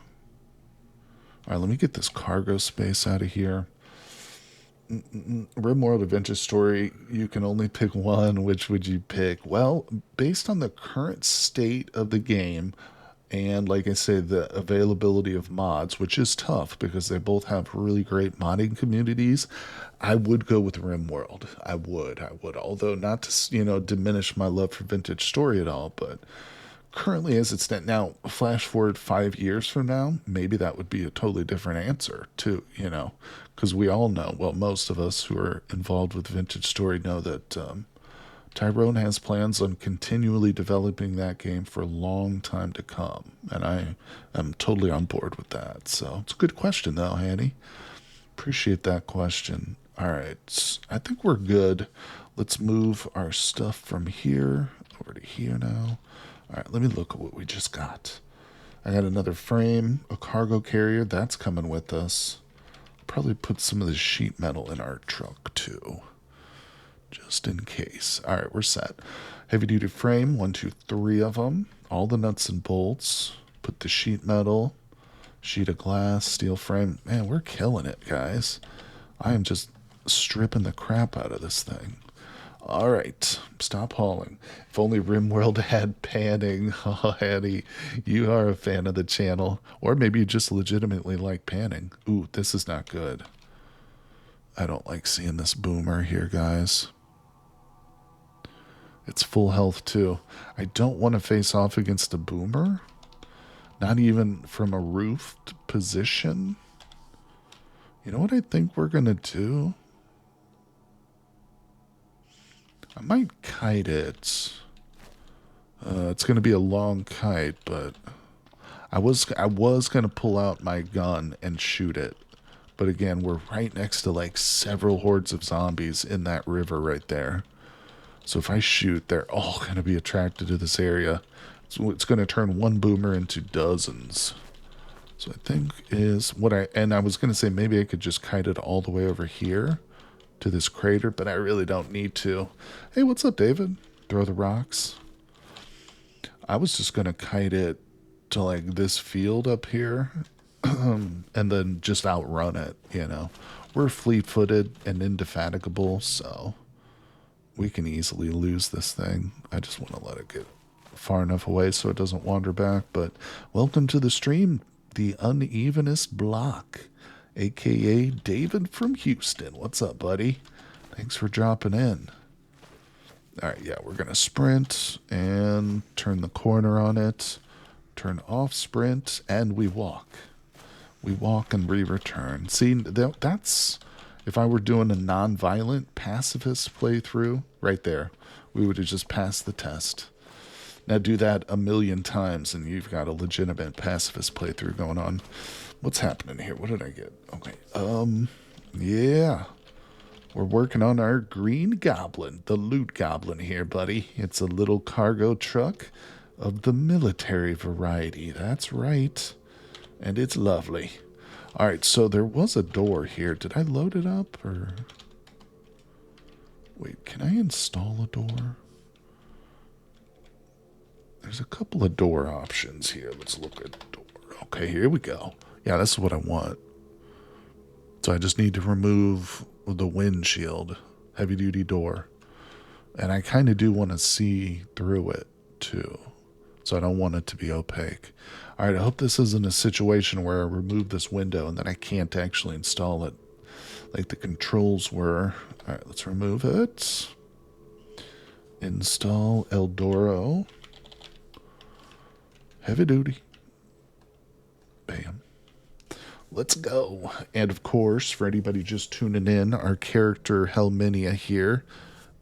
All right, let me get this cargo space out of here. RimWorld Adventure Story, you can only pick one. Which would you pick? Well, based on the current state of the game, and like I say, the availability of mods, which is tough because they both have really great modding communities, I would go with RimWorld. I would. Although not to, diminish my love for Vintage Story at all, but currently as it stands now, flash forward 5 years from now, maybe that would be a totally different answer too, because we all know, well, most of us who are involved with Vintage Story know that Tyrone has plans on continually developing that game for a long time to come, and I am totally on board with that. So it's a good question though, Hanny. Appreciate that question. All right, I think we're good. Let's move our stuff from here over to here now. All right, let me look at what we just got. I got another frame, a cargo carrier. That's coming with us. Probably put some of the sheet metal in our truck too, just in case. All right, we're set. Heavy duty frame, 1, 2, 3 of them. All the nuts and bolts. Put the sheet metal, sheet of glass, steel frame. Man, we're killing it, guys. I am just stripping the crap out of this thing. All right, stop hauling. If only RimWorld had panning. Oh, Hattie, you are a fan of the channel. Or maybe you just legitimately like panning. Ooh, this is not good. I don't like seeing this boomer here, guys. It's full health, too. I don't want to face off against a boomer. Not even from a roofed position. You know what I think we're going to do? I might kite it. It's going to be a long kite, but I was going to pull out my gun and shoot it. But again, we're right next to like several hordes of zombies in that river right there. So if I shoot, they're all going to be attracted to this area. So it's going to turn one boomer into dozens. So I think is what I was going to say, maybe I could just kite it all the way over here to this crater, but I really don't need to. Hey, what's up, David? Throw the rocks. I was just going to kite it to like this field up here and then just outrun it, We're fleet-footed and indefatigable, so we can easily lose this thing. I just want to let it get far enough away so it doesn't wander back. But welcome to the stream, the unevenest block, aka David from Houston. What's up, buddy? Thanks for dropping in. All right, yeah, we're gonna sprint and turn the corner on it, turn off sprint, and we walk. We walk and we return. See, that's if I were doing a non-violent pacifist playthrough right there, we would have just passed the test. Now do that 1,000,000 times and you've got a legitimate pacifist playthrough going on. What's happening here? What did I get? Okay. Yeah. We're working on our green goblin, the loot goblin here, buddy. It's a little cargo truck of the military variety. That's right. And it's lovely. All right, so there was a door here. Did I load it up or... Wait, can I install a door? There's a couple of door options here. Let's look at door. Okay, here we go. Yeah, this is what I want. So I just need to remove the windshield, heavy duty door. And I kind of do want to see through it too. So I don't want it to be opaque. All right, I hope this isn't a situation where I remove this window and then I can't actually install it like the controls were. All right, let's remove it. Install Eldoro. Heavy duty. Bam. Let's go. And of course, for anybody just tuning in, our character Helminia here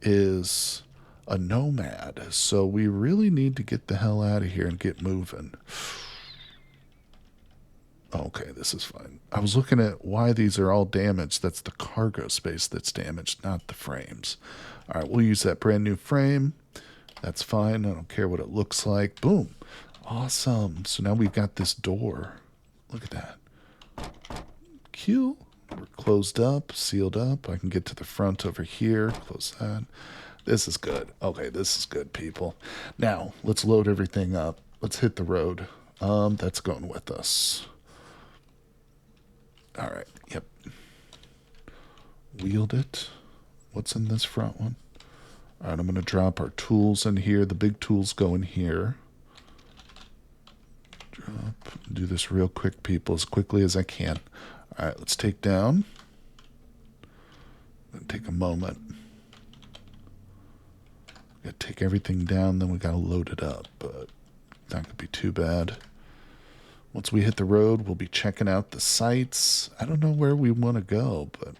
is a nomad. So we really need to get the hell out of here and get moving. Okay, this is fine. I was looking at why these are all damaged. That's the cargo space that's damaged, not the frames. All right, we'll use that brand new frame. That's fine. I don't care what it looks like. Boom. Awesome. So now we've got this door. Look at that. Q. We're closed up, sealed up. I can get to the front over here. Close that. This is good. Okay, this is good, people. Now, let's load everything up. Let's hit the road. That's going with us. All right. Yep. Wheeled it. What's in this front one? All right, I'm going to drop our tools in here. The big tools go in here. Drop. Do this real quick, people, as quickly as I can. All right, let's take down. Take a moment. Got to take everything down, then we got to load it up, but not going to be too bad. Once we hit the road, we'll be checking out the sites. I don't know where we want to go, but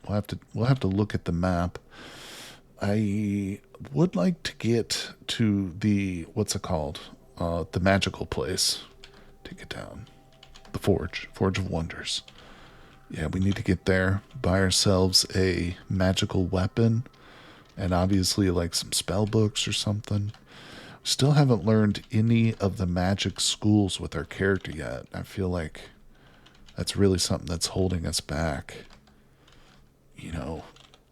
we'll have to look at the map. I would like to get to the, what's it called? The magical place. Take it down. The Forge of Wonders. Yeah, we need to get there, buy ourselves a magical weapon, and obviously like some spell books or something. Still haven't learned any of the magic schools with our character yet. I feel like that's really something that's holding us back. You know,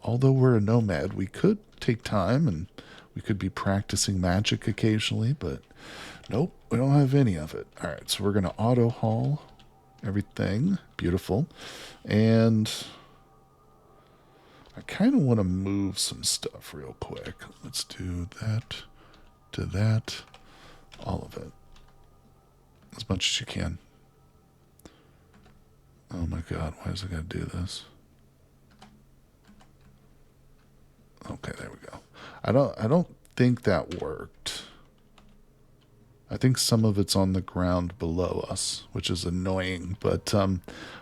although we're a nomad, we could take time and we could be practicing magic occasionally, but nope, we don't have any of it. All right, so we're going to auto haul everything. Beautiful. And I kind of want to move some stuff real quick. Let's do that to that. All of it. As much as you can. Oh my god, why is it got to do this? Okay, there we go. I don't think that worked. I think some of it's on the ground below us, which is annoying. But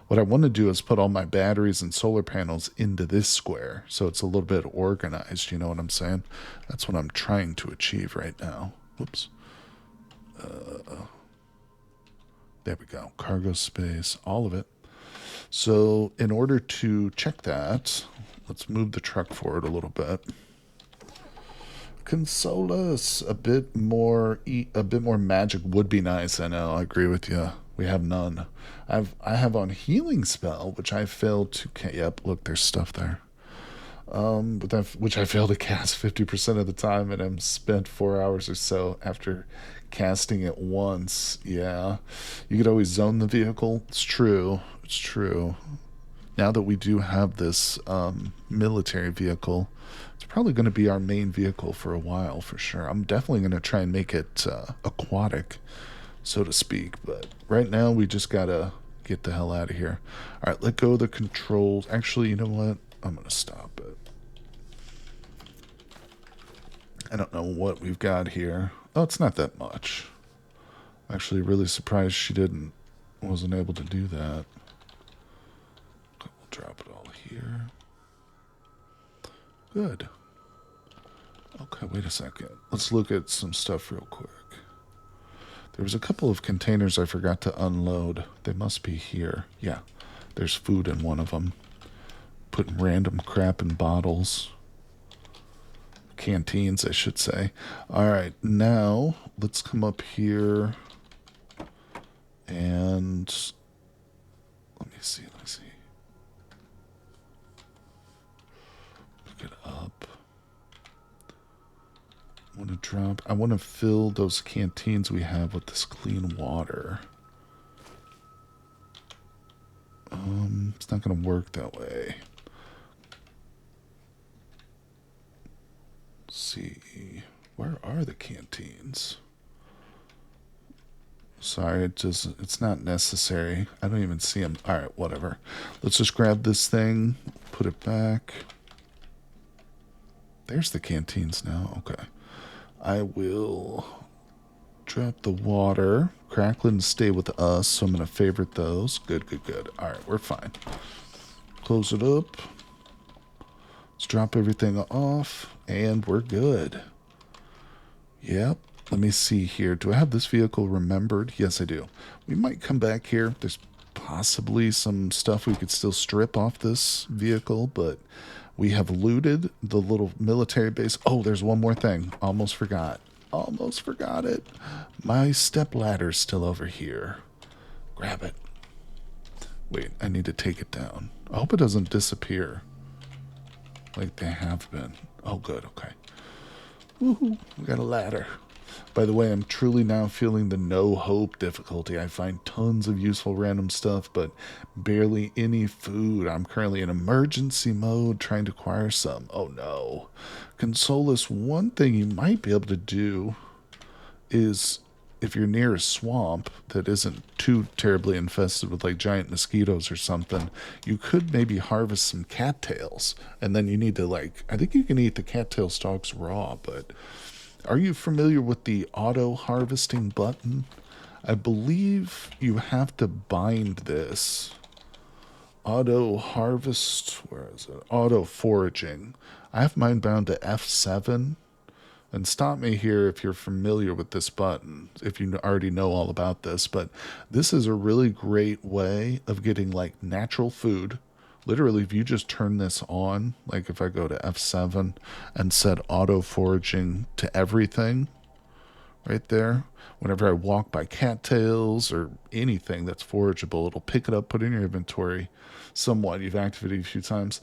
what I want to do is put all my batteries and solar panels into this square, so it's a little bit organized, you know what I'm saying? That's what I'm trying to achieve right now. Whoops. There we go. Cargo space, all of it. So in order to check that, let's move the truck forward a little bit. Console us a bit more magic would be nice. I know, I agree with you. We have none. I have on healing spell, which I failed to yep, look, there's stuff there. Which I failed to cast 50% of the time, and I'm spent 4 hours or so after casting it once. Yeah, you could always zone the vehicle. It's true. It's true. Now that we do have this military vehicle, it's probably going to be our main vehicle for a while, for sure. I'm definitely going to try and make it aquatic, so to speak. But right now, we just got to get the hell out of here. All right, let go of the controls. Actually, you know what? I'm going to stop it. I don't know what we've got here. Oh, it's not that much. I'm actually really surprised she wasn't able to do that. We'll drop it all here. Good. Okay, wait a second. Let's look at some stuff real quick. There was a couple of containers I forgot to unload. They must be here. Yeah, there's food in one of them. Putting random crap in bottles. Canteens, I should say. All right, now let's come up here and let me see. Pick it up. I want to fill those canteens we have with this clean water. It's not going to work that way. Let's see. Where are the canteens? Sorry, it's not necessary. I don't even see them. All right, whatever. Let's just grab this thing, put it back. There's the canteens now. Okay. I will drop the water. Cracklin stay with us, so I'm going to favorite those. Good, good, good. All right, we're fine. Close it up. Let's drop everything off, and we're good. Yep. Let me see here. Do I have this vehicle remembered? Yes, I do. We might come back here. There's possibly some stuff we could still strip off this vehicle, but we have looted the little military base. Oh, there's one more thing. Almost forgot. Almost forgot it. My step ladder's still over here. Grab it. Wait, I need to take it down. I hope it doesn't disappear like they have been. Oh, good. Okay. Woohoo. We got a ladder. By the way, I'm truly now feeling the no hope difficulty. I find tons of useful random stuff, but barely any food. I'm currently in emergency mode trying to acquire some. Oh no. Consolus, one thing you might be able to do is if you're near a swamp that isn't too terribly infested with like giant mosquitoes or something, you could maybe harvest some cattails. And then you need to I think you can eat the cattail stalks raw, but are you familiar with the auto harvesting button? I believe you have to bind this. Auto harvest, where is it? Auto foraging. I have mine bound to F7. And stop me here if you're familiar with this button, if you already know all about this. But this is a really great way of getting like natural food. Literally, if you just turn this on, like if I go to F7 and set auto foraging to everything right there, whenever I walk by cattails or anything that's forageable, it'll pick it up, put it in your inventory somewhat. You've activated it a few times.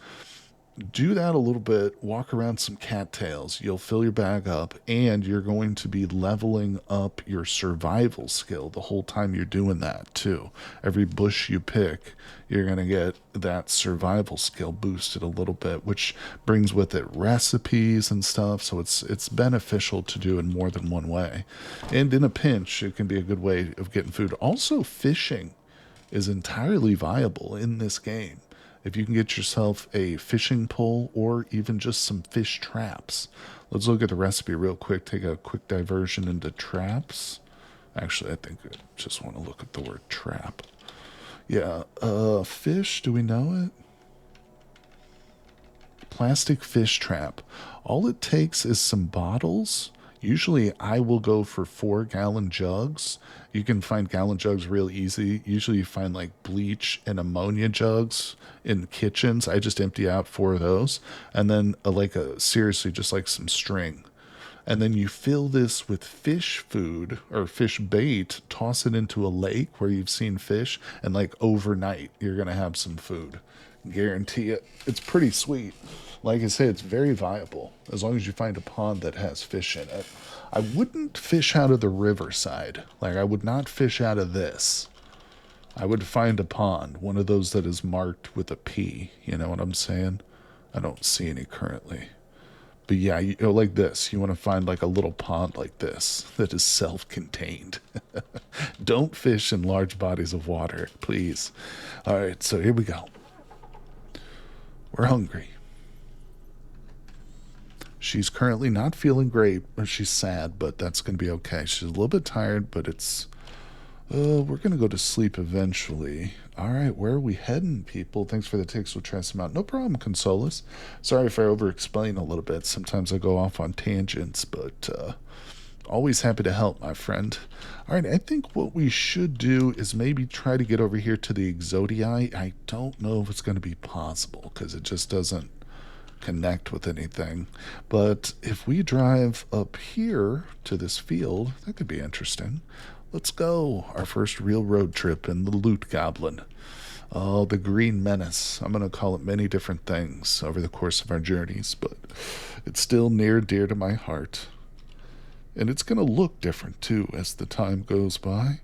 Do that a little bit, walk around some cattails, you'll fill your bag up, and you're going to be leveling up your survival skill the whole time you're doing that too. Every bush you pick, you're going to get that survival skill boosted a little bit, which brings with it recipes and stuff, so it's beneficial to do in more than one way. And in a pinch, it can be a good way of getting food. Also, fishing is entirely viable in this game. If you can get yourself a fishing pole or even just some fish traps. Let's look at the recipe real quick. Take a quick diversion into traps. Actually, I think I just want to look at the word trap. Yeah, fish, do we know it? Plastic fish trap. All it takes is some bottles. Usually I will go for 4-gallon jugs. You can find gallon jugs real easy. Usually you find like bleach and ammonia jugs in kitchens. I just empty out 4 of those. And then seriously, just like some string. And then you fill this with fish food or fish bait, toss it into a lake where you've seen fish, and like overnight you're going to have some food. Guarantee it. It's pretty sweet. Like I say, it's very viable as long as you find a pond that has fish in it. I wouldn't fish out of the riverside. Like, I would not fish out of this. I would find a pond, one of those that is marked with a P. You know what I'm saying? I don't see any currently. But yeah, like this. You want to find like a little pond like this that is self-contained. Don't fish in large bodies of water, please. All right, so here we go. We're hungry. She's currently not feeling great, or she's sad, but that's going to be okay. She's a little bit tired, but we're going to go to sleep eventually. All right, where are we heading, people? Thanks for the tips. We'll try some out. No problem, Consolus. Sorry if I over-explain a little bit. Sometimes I go off on tangents, but always happy to help, my friend. All right, I think what we should do is maybe try to get over here to the Exodii. I don't know if it's going to be possible because it just doesn't connect with anything. But if we drive up here to this field, that could be interesting. Let's go. Our first real road trip in the Loot Goblin. Oh, the Green Menace. I'm going to call it many different things over the course of our journeys, but it's still near dear to my heart. And it's going to look different, too, as the time goes by.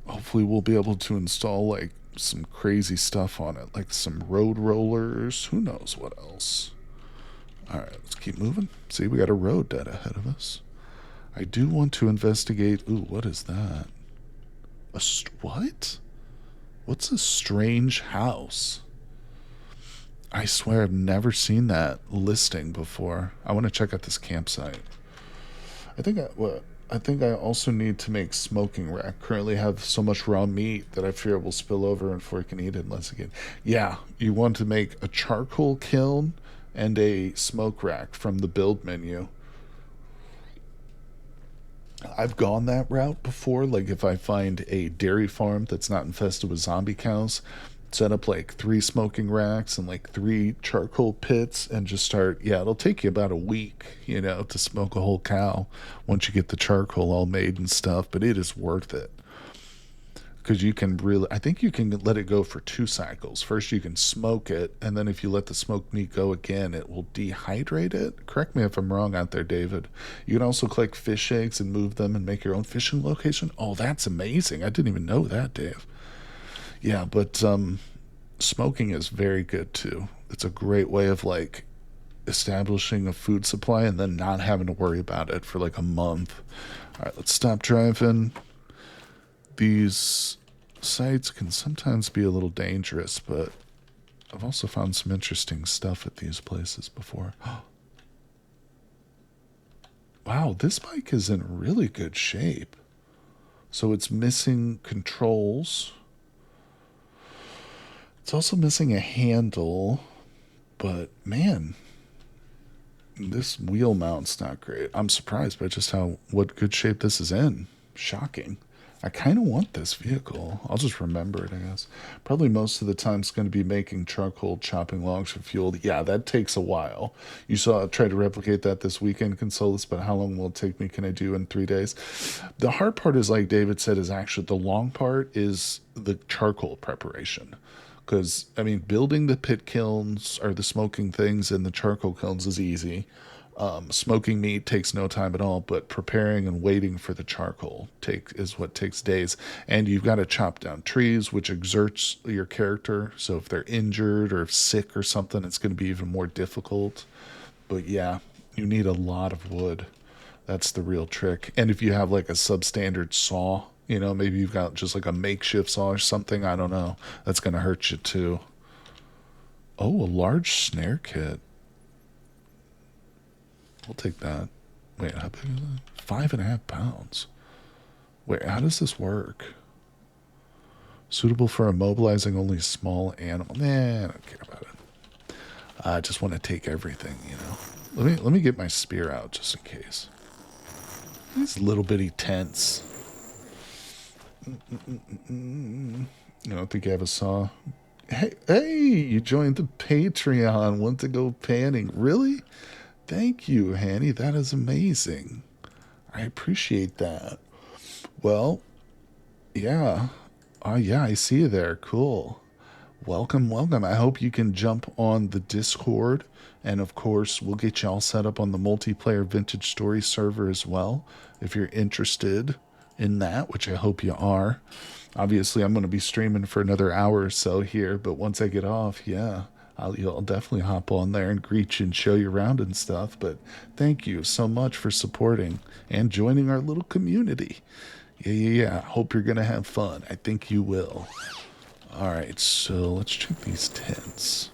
Hopefully we'll be able to install, like, some crazy stuff on it, like some road rollers. Who knows what else? All right, let's keep moving. See, we got a road dead ahead of us. I do want to investigate. Ooh, what is that? What? What's a strange house? I swear I've never seen that listing before. I want to check out this campsite. I think I also need to make smoking rack. Currently have so much raw meat that I fear it will spill over before I can eat it unless again. Yeah, you want to make a charcoal kiln and a smoke rack from the build menu. I've gone that route before. Like if I find a dairy farm that's not infested with zombie cows, set up like 3 smoking racks and like 3 charcoal pits and just start. Yeah, it'll take you about a week, to smoke a whole cow once you get the charcoal all made and stuff. But it is worth it because you can really. I think you can let it go for 2 cycles. First, you can smoke it, and then if you let the smoked meat go again, it will dehydrate it. Correct me if I'm wrong out there, David. You can also collect fish eggs and move them and make your own fishing location. Oh, that's amazing! I didn't even know that, Dave. Yeah, but smoking is very good too. It's a great way of like establishing a food supply and then not having to worry about it for like a month. All right, let's stop driving. These sites can sometimes be a little dangerous, but I've also found some interesting stuff at these places before. Wow, this bike is in really good shape. So it's missing controls. It's also missing a handle, but man, this wheel mount's not great. I'm surprised by just what good shape this is in. Shocking. I kind of want this vehicle. I'll just remember it, I guess. Probably most of the time it's going to be making charcoal, chopping logs for fuel. Yeah, that takes a while. You saw I tried to replicate that this weekend, Consolus, but how long will it take me? Can I do in 3 days? The hard part is, like David said, is actually the long part is the charcoal preparation. Because, I mean, building the pit kilns or the smoking things in the charcoal kilns is easy. Smoking meat takes no time at all, but preparing and waiting for the charcoal is what takes days. And you've got to chop down trees, which exerts your character. So if they're injured or sick or something, it's going to be even more difficult. But yeah, you need a lot of wood. That's the real trick. And if you have like a substandard saw, maybe you've got just like a makeshift saw or something, I don't know, that's going to hurt you too. Oh, a large snare kit. We'll take that. Wait, how big is it? 5.5 pounds. Wait, how does this work? Suitable for immobilizing only small animal. Nah, I don't care about it. I just want to take everything, Let me get my spear out just in case. These little bitty tents. I don't think I have a saw. Hey, you joined the Patreon. Want to go panning? Really? Thank you, Hanny. That is amazing. I appreciate that. Well, yeah. Yeah, I see you there. Cool. Welcome, welcome. I hope you can jump on the Discord. And of course, we'll get you all set up on the multiplayer Vintage Story server as well. If you're interested in that, which I hope you are. Obviously, I'm going to be streaming for another hour or so here. But once I get off, yeah. I'll definitely hop on there and greet you and show you around and stuff. But thank you so much for supporting and joining our little community. Yeah. Hope you're going to have fun. I think you will. All right, so let's check these tents.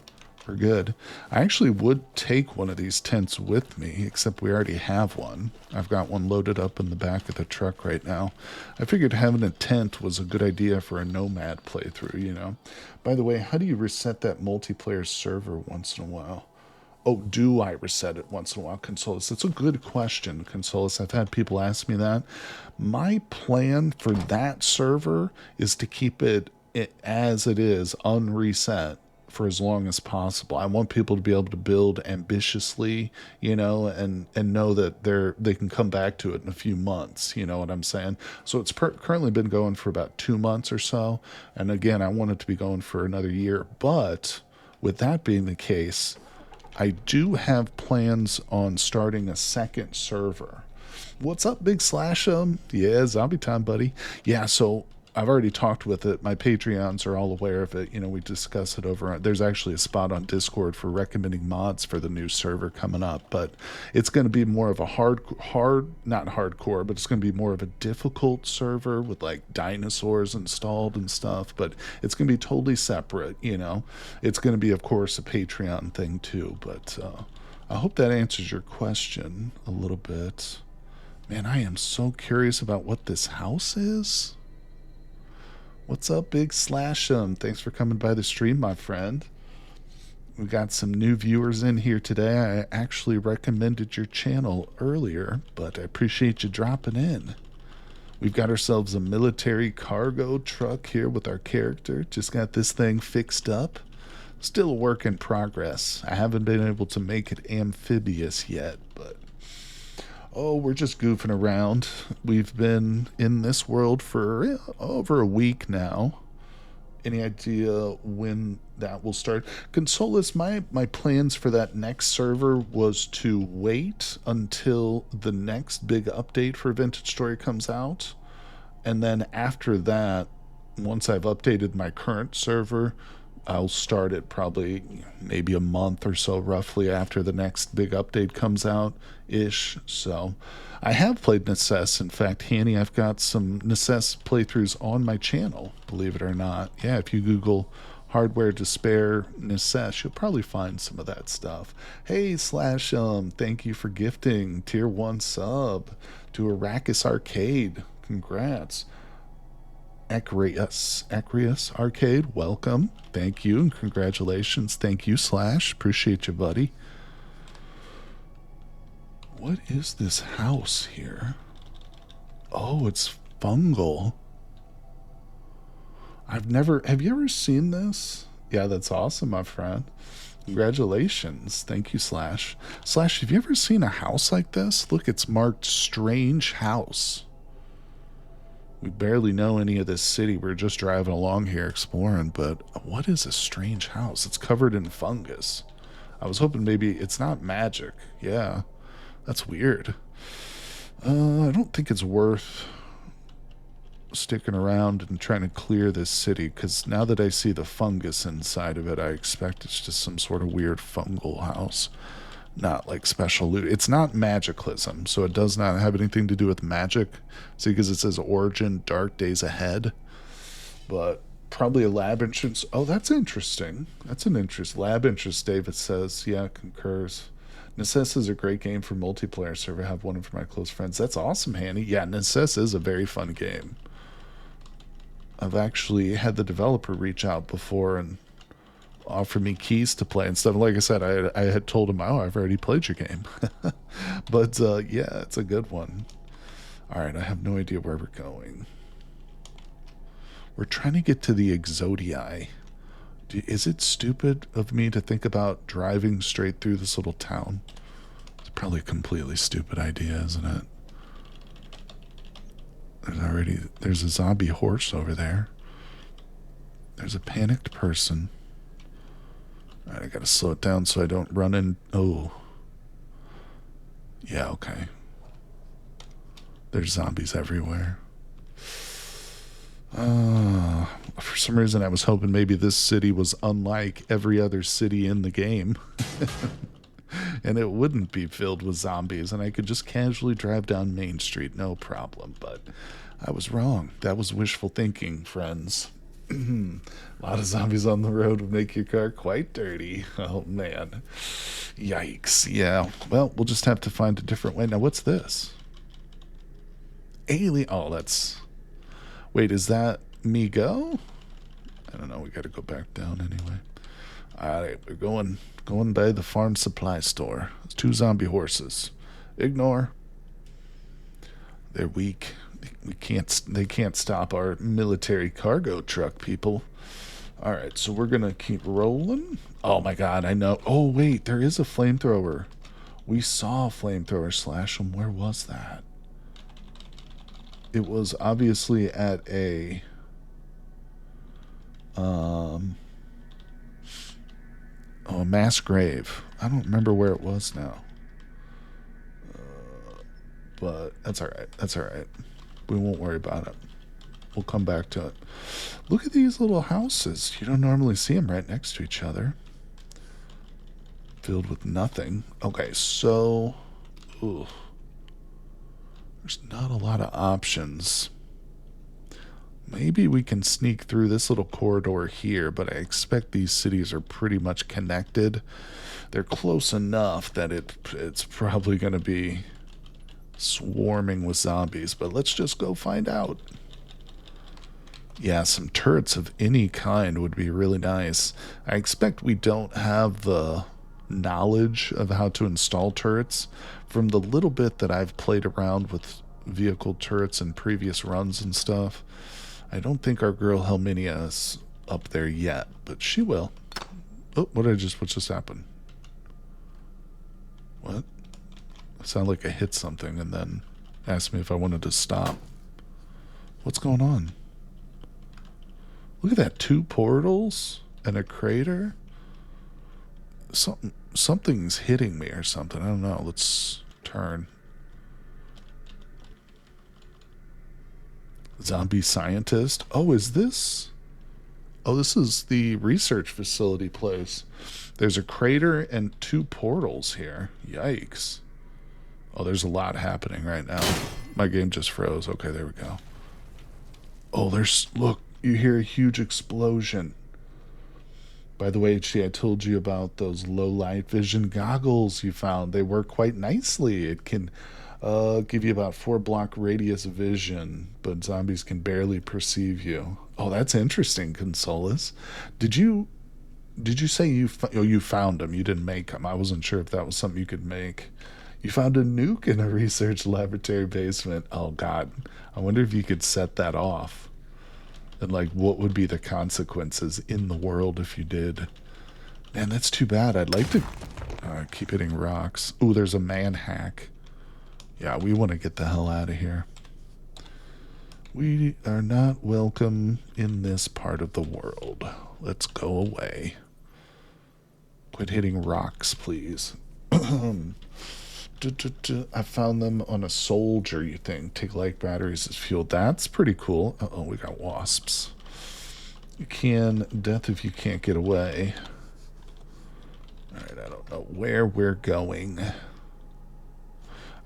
We're good. I actually would take one of these tents with me, except we already have one. I've got one loaded up in the back of the truck right now. I figured having a tent was a good idea for a nomad playthrough, By the way, how do you reset that multiplayer server once in a while? Oh, do I reset it once in a while, Consolus? That's a good question, Consolus. I've had people ask me that. My plan for that server is to keep it as it is, unreset, for as long as possible. I want people to be able to build ambitiously, and know that they can come back to it in a few months. You know what I'm saying? So it's currently been going for about 2 months or so. And again, I want it to be going for another year. But with that being the case, I do have plans on starting a second server. What's up, Big Slash? Yeah, zombie time, buddy. Yeah, so I've already talked with it. My Patreons are all aware of it. You know, we discuss it over. There's actually a spot on Discord for recommending mods for the new server coming up, but it's going to be more of a not hardcore, but it's going to be more of a difficult server with like dinosaurs installed and stuff. But it's going to be totally separate. You know, it's going to be, of course, a Patreon thing too. But I hope that answers your question a little bit. Man, I am so curious about what this house is. What's up, Big Slash'em? Thanks for coming by the stream, my friend. We got some new viewers in here today. I actually recommended your channel earlier, but I appreciate you dropping in. We've got ourselves a military cargo truck here with our character. Just got this thing fixed up. Still a work in progress. I haven't been able to make it amphibious yet, but oh, we're just goofing around. We've been in this world for over a week now. Any idea when that will start? Consolas, my plans for that next server was to wait until the next big update for Vintage Story comes out. And then after that, once I've updated my current server, I'll start it probably maybe a month or so roughly after the next big update comes out ish. So I have played Necess. In fact, Hanny, I've got some Necess playthroughs on my channel, believe it or not. Yeah, if you Google Hardware Despair Necess, you'll probably find some of that stuff. Hey, Slash, thank you for gifting tier 1 sub to Arrakis Arcade. Congrats. Acreus Arcade, welcome. Thank you and congratulations. Thank you, Slash. Appreciate you, buddy. What is this house here? Oh, it's fungal. Have you ever seen this? Yeah, that's awesome, my friend. Congratulations. Thank you, Slash. Slash, have you ever seen a house like this? Look, it's marked Strange House. We barely know any of this city. We're just driving along here exploring, but what is a strange house? It's covered in fungus. I was hoping maybe it's not magic. Yeah, that's weird. I don't think it's worth sticking around and trying to clear this city, because now that I see the fungus inside of it, I expect it's just some sort of weird fungal house. Not like special loot. It's not Magicalism, so it does not have anything to do with magic. See, because it says Origin, Dark Days Ahead. But probably a lab entrance. Oh, that's interesting. That's an interest. Lab interest, David says. Yeah, concurs. Necess is a great game for multiplayer server. I have one for my close friends. That's awesome, Hanny. Yeah, Necess is a very fun game. I've actually had the developer reach out before and offer me keys to play and stuff. Like I said, I had told him, oh, I've already played your game. But yeah, it's a good one. All right, I have no idea where we're going. We're trying to get to the Exodii. Is it stupid of me to think about driving straight through this little town? It's probably a completely stupid idea, isn't it? There's a zombie horse over there. There's a panicked person. Alright, I gotta slow it down so I don't run in. Oh. Yeah, okay. There's zombies everywhere. For some reason I was hoping maybe this city was unlike every other city in the game. And it wouldn't be filled with zombies and I could just casually drive down Main Street, no problem. But I was wrong. That was wishful thinking, friends. A lot of zombies on the road would make your car quite dirty. Oh, man. Yikes. Yeah. Well, we'll just have to find a different way. Now, what's this? Alien. Oh, that's... Wait, is that me go? I don't know. We got to go back down anyway. All right. We're going by the farm supply store. It's 2 zombie horses. Ignore. They're weak. They can't stop our military cargo truck, people. All right, so we're gonna keep rolling. Oh my god, I know. Oh wait, there is a flamethrower. We saw a flamethrower. Slash them. Where was that? It was obviously at a mass grave. I don't remember where it was now. But that's all right. That's all right. We won't worry about it. We'll come back to it. Look at these little houses. You don't normally see them right next to each other. Filled with nothing. Okay, so... Ooh. There's not a lot of options. Maybe we can sneak through this little corridor here, but I expect these cities are pretty much connected. They're close enough that it's probably going to be swarming with zombies, but let's just go find out. Yeah, some turrets of any kind would be really nice. I expect we don't have the knowledge of how to install turrets. From the little bit that I've played around with vehicle turrets in previous runs and stuff, I don't think our girl Helminia is up there yet, but she will. Oh, what just happened? What? It sounded like I hit something and then asked me if I wanted to stop. What's going on? Look at that, 2 portals and a crater. Something's hitting me or something. I don't know. Let's turn. Zombie scientist. Oh, is this? Oh, this is the research facility place. There's a crater and 2 portals here. Yikes. Oh, there's a lot happening right now. My game just froze. Okay, there we go. Oh, look, you hear a huge explosion. By the way, I told you about those low light vision goggles you found. They work quite nicely. It can give you about 4-block radius vision, but zombies can barely perceive you. Oh, that's interesting, Consolus. Did you say you found them? You didn't make them. I wasn't sure if that was something you could make. You found a nuke in a research laboratory basement. Oh, God. I wonder if you could set that off. And, like, what would be the consequences in the world if you did? Man, that's too bad. I'd like to keep hitting rocks. Ooh, there's a man hack. Yeah, we want to get the hell out of here. We are not welcome in this part of the world. Let's go away. Quit hitting rocks, please. I found them on a soldier, you think. Take light batteries as fuel. That's pretty cool. Uh-oh, we got wasps. You can death if you can't get away. Alright, I don't know where we're going.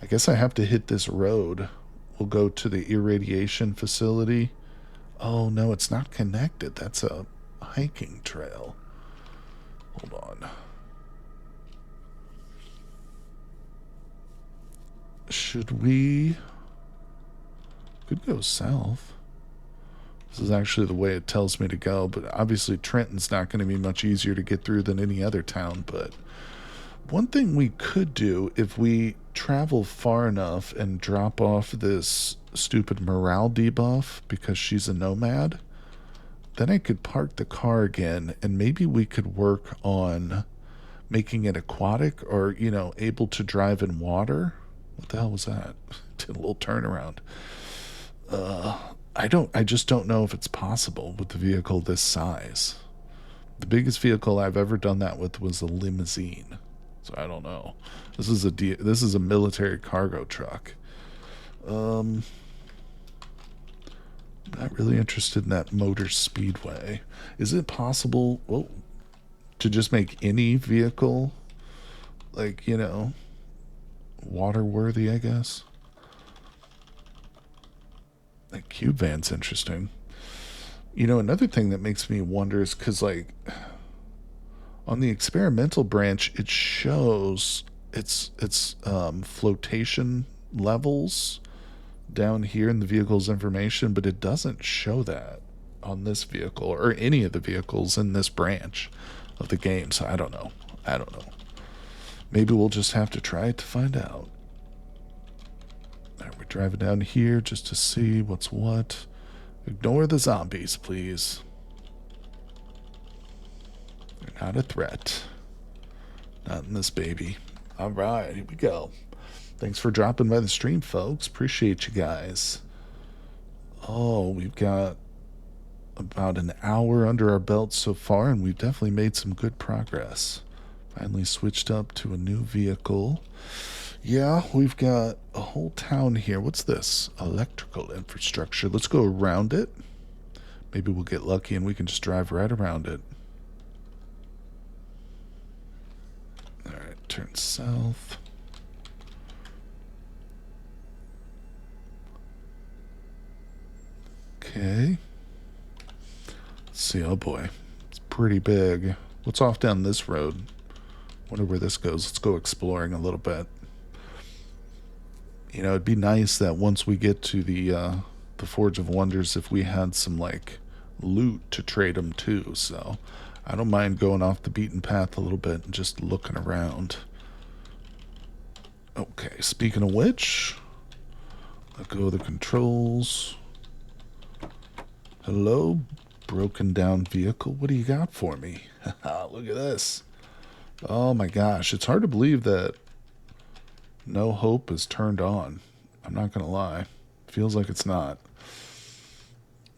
I guess I have to hit this road. We'll go to the irradiation facility. Oh, no, it's not connected. That's a hiking trail. Hold on. Should we... Could go south. This is actually the way it tells me to go, but obviously Trenton's not going to be much easier to get through than any other town, but one thing we could do if we travel far enough and drop off this stupid morale debuff because she's a nomad, then I could park the car again and maybe we could work on making it aquatic or, you know, able to drive in water. What the hell was that? Did a little turnaround. I just don't know if it's possible with the vehicle this size. The biggest vehicle I've ever done that with was a limousine. So I don't know. This is a military cargo truck. Not really interested in that motor speedway. Is it possible to just make any vehicle, like, you know, water-worthy, I guess? That cube van's interesting. You know, another thing that makes me wonder is because, like, on the experimental branch, it shows its flotation levels down here in the vehicle's information, but it doesn't show that on this vehicle or any of the vehicles in this branch of the game. So I don't know. Maybe we'll just have to try it to find out. All right, we're driving down here just to see what's what. Ignore the zombies, please. They're not a threat. Not in this baby. All right, here we go. Thanks for dropping by the stream, folks. Appreciate you guys. Oh, we've got about an hour under our belt so far, and we've definitely made some good progress. Finally switched up to a new vehicle. Yeah, we've got a whole town here. What's this? Electrical infrastructure. Let's go around it. Maybe we'll get lucky and we can just drive right around it. Alright, turn south. Okay. Let's see. Oh boy. It's pretty big. What's off down this road? Wonder where this goes. Let's go exploring a little bit. You know, it'd be nice that once we get to the Forge of Wonders, if we had some like loot to trade them too. So I don't mind going off the beaten path a little bit and just looking around. Okay, speaking of which, let go of the controls. Hello, broken down vehicle. What do you got for me? Look at this. Oh my gosh, it's hard to believe that no hope is turned on. I'm not gonna lie. Feels like it's not.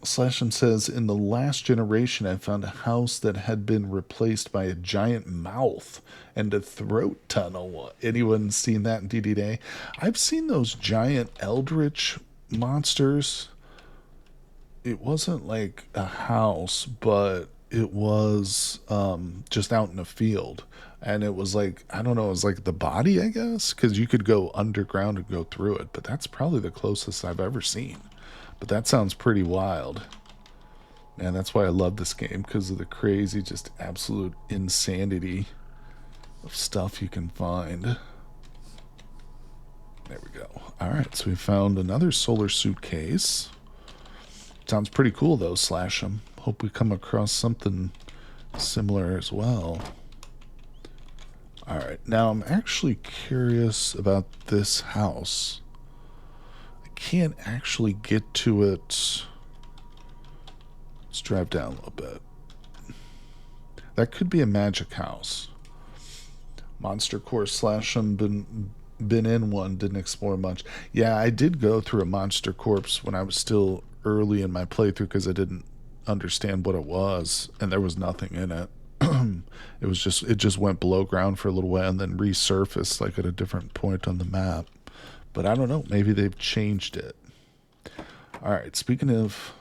Slasham says, in the last generation, I found a house that had been replaced by a giant mouth and a throat tunnel. Anyone seen that in DD&A? I've seen those giant eldritch monsters. It wasn't like a house, but it was just out in a field. And it was like, I don't know, it was like the body, I guess, because you could go underground and go through it. But that's probably the closest I've ever seen. But that sounds pretty wild. Man, that's why I love this game, because of the crazy, just absolute insanity of stuff you can find. There we go. Alright, so we found another solar suitcase. Sounds pretty cool, though, Slash 'em. Hope we come across something similar as well. Alright, now I'm actually curious about this house. I can't actually get to it. Let's drive down a little bit. That could be a magic house. Monster Core Slash 'em, been in one, didn't explore much. Yeah, I did go through a Monster Corpse when I was still early in my playthrough because I didn't understand what it was, and there was nothing in it. It just went below ground for a little while and then resurfaced like at a different point on the map. But I don't know, maybe they've changed it. Alright, speaking of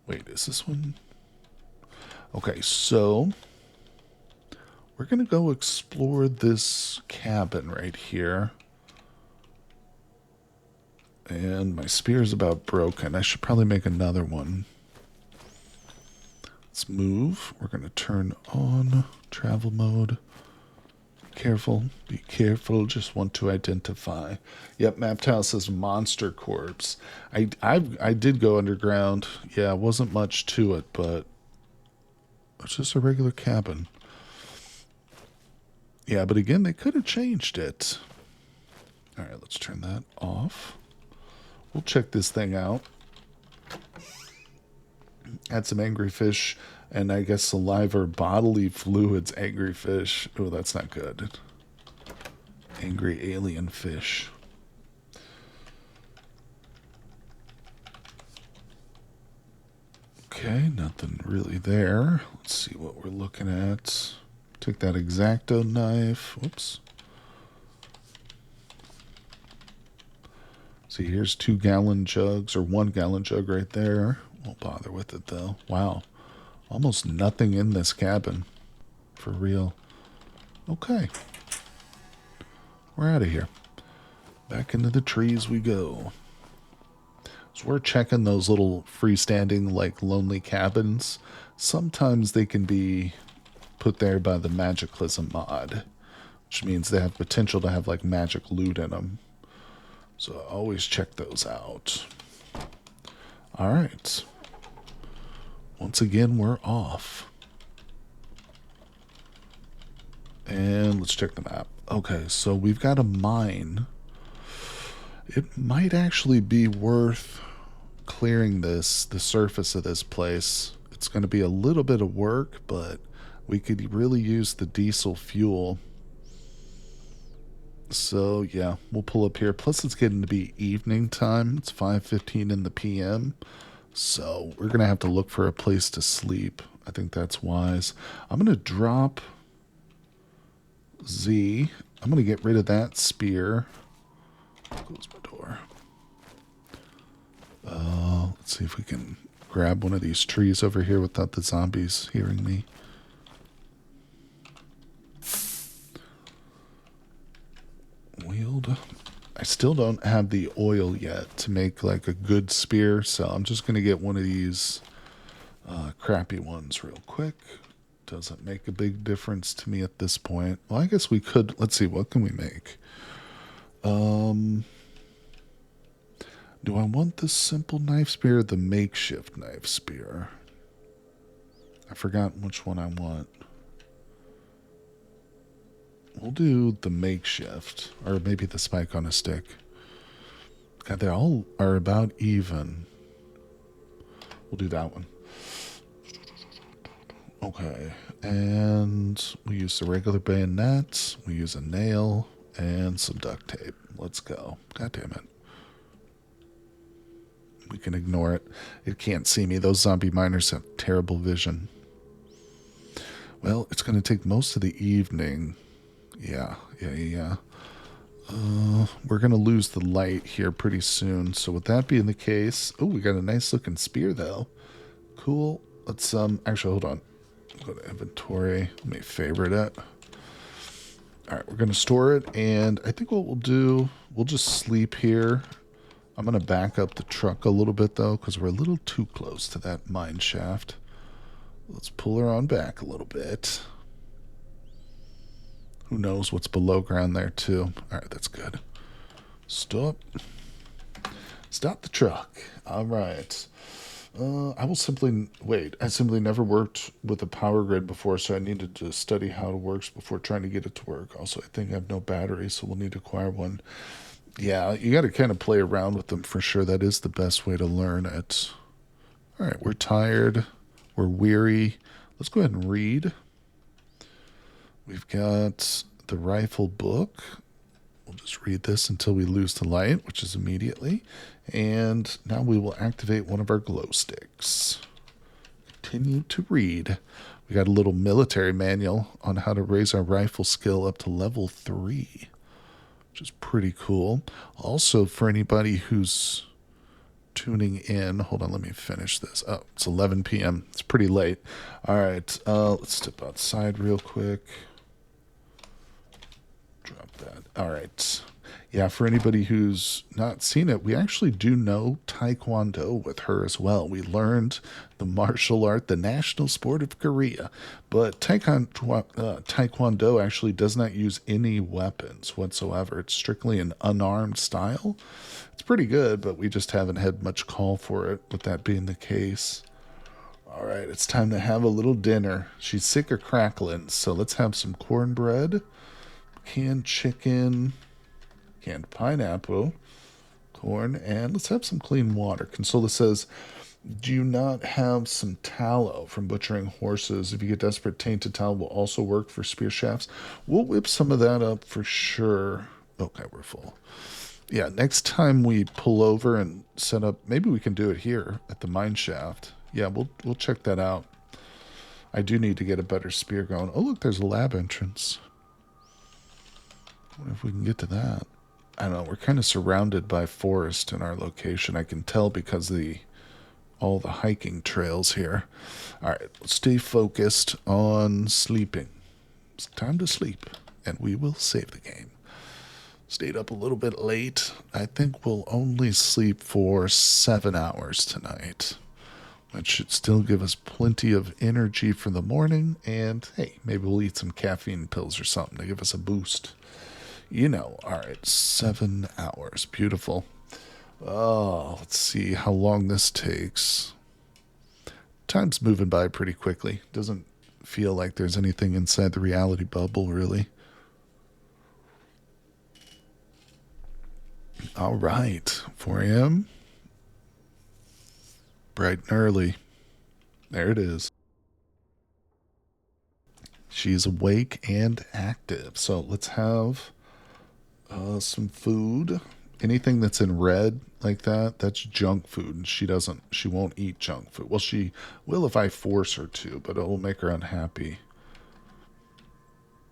wait, is this one? Okay, so we're gonna go explore this cabin right here. And my spear's about broken. I should probably make another one. Let's move. We're going to turn on travel mode. Be careful. Just want to identify. Yep, Maptile says Monster Corpse. I did go underground. Yeah, wasn't much to it, but it's just a regular cabin. Yeah, but again, they could have changed it. All right, let's turn that off. We'll check this thing out. Add some angry fish and I guess saliva or bodily fluids. Angry fish. Oh, that's not good. Angry alien fish. Okay, nothing really there. Let's see what we're looking at. Take that X-Acto knife. Whoops. See, here's 2-gallon jugs, or 1-gallon jug right there. Won't bother with it, though. Wow. Almost nothing in this cabin. For real. Okay. We're out of here. Back into the trees we go. So we're checking those little freestanding, like, lonely cabins. Sometimes they can be put there by the Cataclysm mod, which means they have potential to have, like, magic loot in them. So always check those out. Alright. Once again, we're off. And let's check the map. Okay, so we've got a mine. It might actually be worth clearing the surface of this place. It's going to be a little bit of work, but we could really use the diesel fuel. So, yeah, we'll pull up here. Plus, it's getting to be evening time. It's 5:15 in the PM. So, we're going to have to look for a place to sleep. I think that's wise. I'm going to drop Z I'm going to get rid of that spear. Close my door. Let's see if we can grab one of these trees over here without the zombies hearing me. Wield. I still don't have the oil yet to make like a good spear, so I'm just going to get one of these crappy ones real quick. Doesn't make a big difference to me at this point. Well, I guess we could. Let's see, what can we make? Do I want the simple knife spear or the makeshift knife spear? I forgot which one I want. We'll do the makeshift, or maybe the spike on a stick. God, they all are about even. We'll do that one. Okay, and we use the regular bayonet. We use a nail and some duct tape. Let's go. God damn it. We can ignore it. It can't see me. Those zombie miners have terrible vision. Well, it's going to take most of the evening. Yeah. We're going to lose the light here pretty soon. So with that being the case... Oh, we got a nice looking spear, though. Cool. Let's, actually, hold on. Go to inventory. Let me favorite it. Alright, we're going to store it. And I think what we'll do... We'll just sleep here. I'm going to back up the truck a little bit, though, because we're a little too close to that mine shaft. Let's pull her on back a little bit. Who knows what's below ground there, too. Alright, that's good. Stop. Stop the truck. Alright. I will simply... Wait, I simply never worked with a power grid before, so I needed to study how it works before trying to get it to work. Also, I think I have no battery, so we'll need to acquire one. Yeah, you got to kind of play around with them for sure. That is the best way to learn it. Alright, we're tired. We're weary. Let's go ahead and read. We've got the rifle book. We'll just read this until we lose the light, which is immediately. And now we will activate one of our glow sticks. Continue to read. We got a little military manual on how to raise our rifle skill up to level 3, which is pretty cool. Also, for anybody who's tuning in, hold on, let me finish this. Oh, it's 11 p.m. It's pretty late. All right, let's step outside real quick. Drop that. All right. Yeah, for anybody who's not seen it, we actually do know Taekwondo with her as well. We learned the martial art, the national sport of Korea. But Taekwondo actually does not use any weapons whatsoever. It's strictly an unarmed style. It's pretty good, but we just haven't had much call for it, with that being the case. All right, it's time to have a little dinner. She's sick of crackling, so let's have some cornbread, canned chicken, canned pineapple, corn, and let's have some clean water. Consola says, do you not have some tallow from butchering horses? If you get desperate, tainted tallow will also work for spear shafts. We'll whip some of that up for sure. Okay, we're full. Yeah, next time we pull over and set up, maybe we can do it here at the mine shaft. Yeah, we'll check that out. I do need to get a better spear going. Oh, look, there's a lab entrance. I wonder if we can get to that. I don't know, we're kind of surrounded by forest in our location. I can tell because of all the hiking trails here. All right, let's stay focused on sleeping. It's time to sleep, and we will save the game. Stayed up a little bit late. I think we'll only sleep for 7 hours tonight. That should still give us plenty of energy for the morning. And, hey, maybe we'll eat some caffeine pills or something to give us a boost. You know, all right, 7 hours. Beautiful. Oh, let's see how long this takes. Time's moving by pretty quickly. Doesn't feel like there's anything inside the reality bubble, really. All right, 4 a.m. Bright and early. There it is. She's awake and active. So let's have some food. Anything that's in red like that, that's junk food. And she won't eat junk food. Well, she will if I force her to, but it will make her unhappy.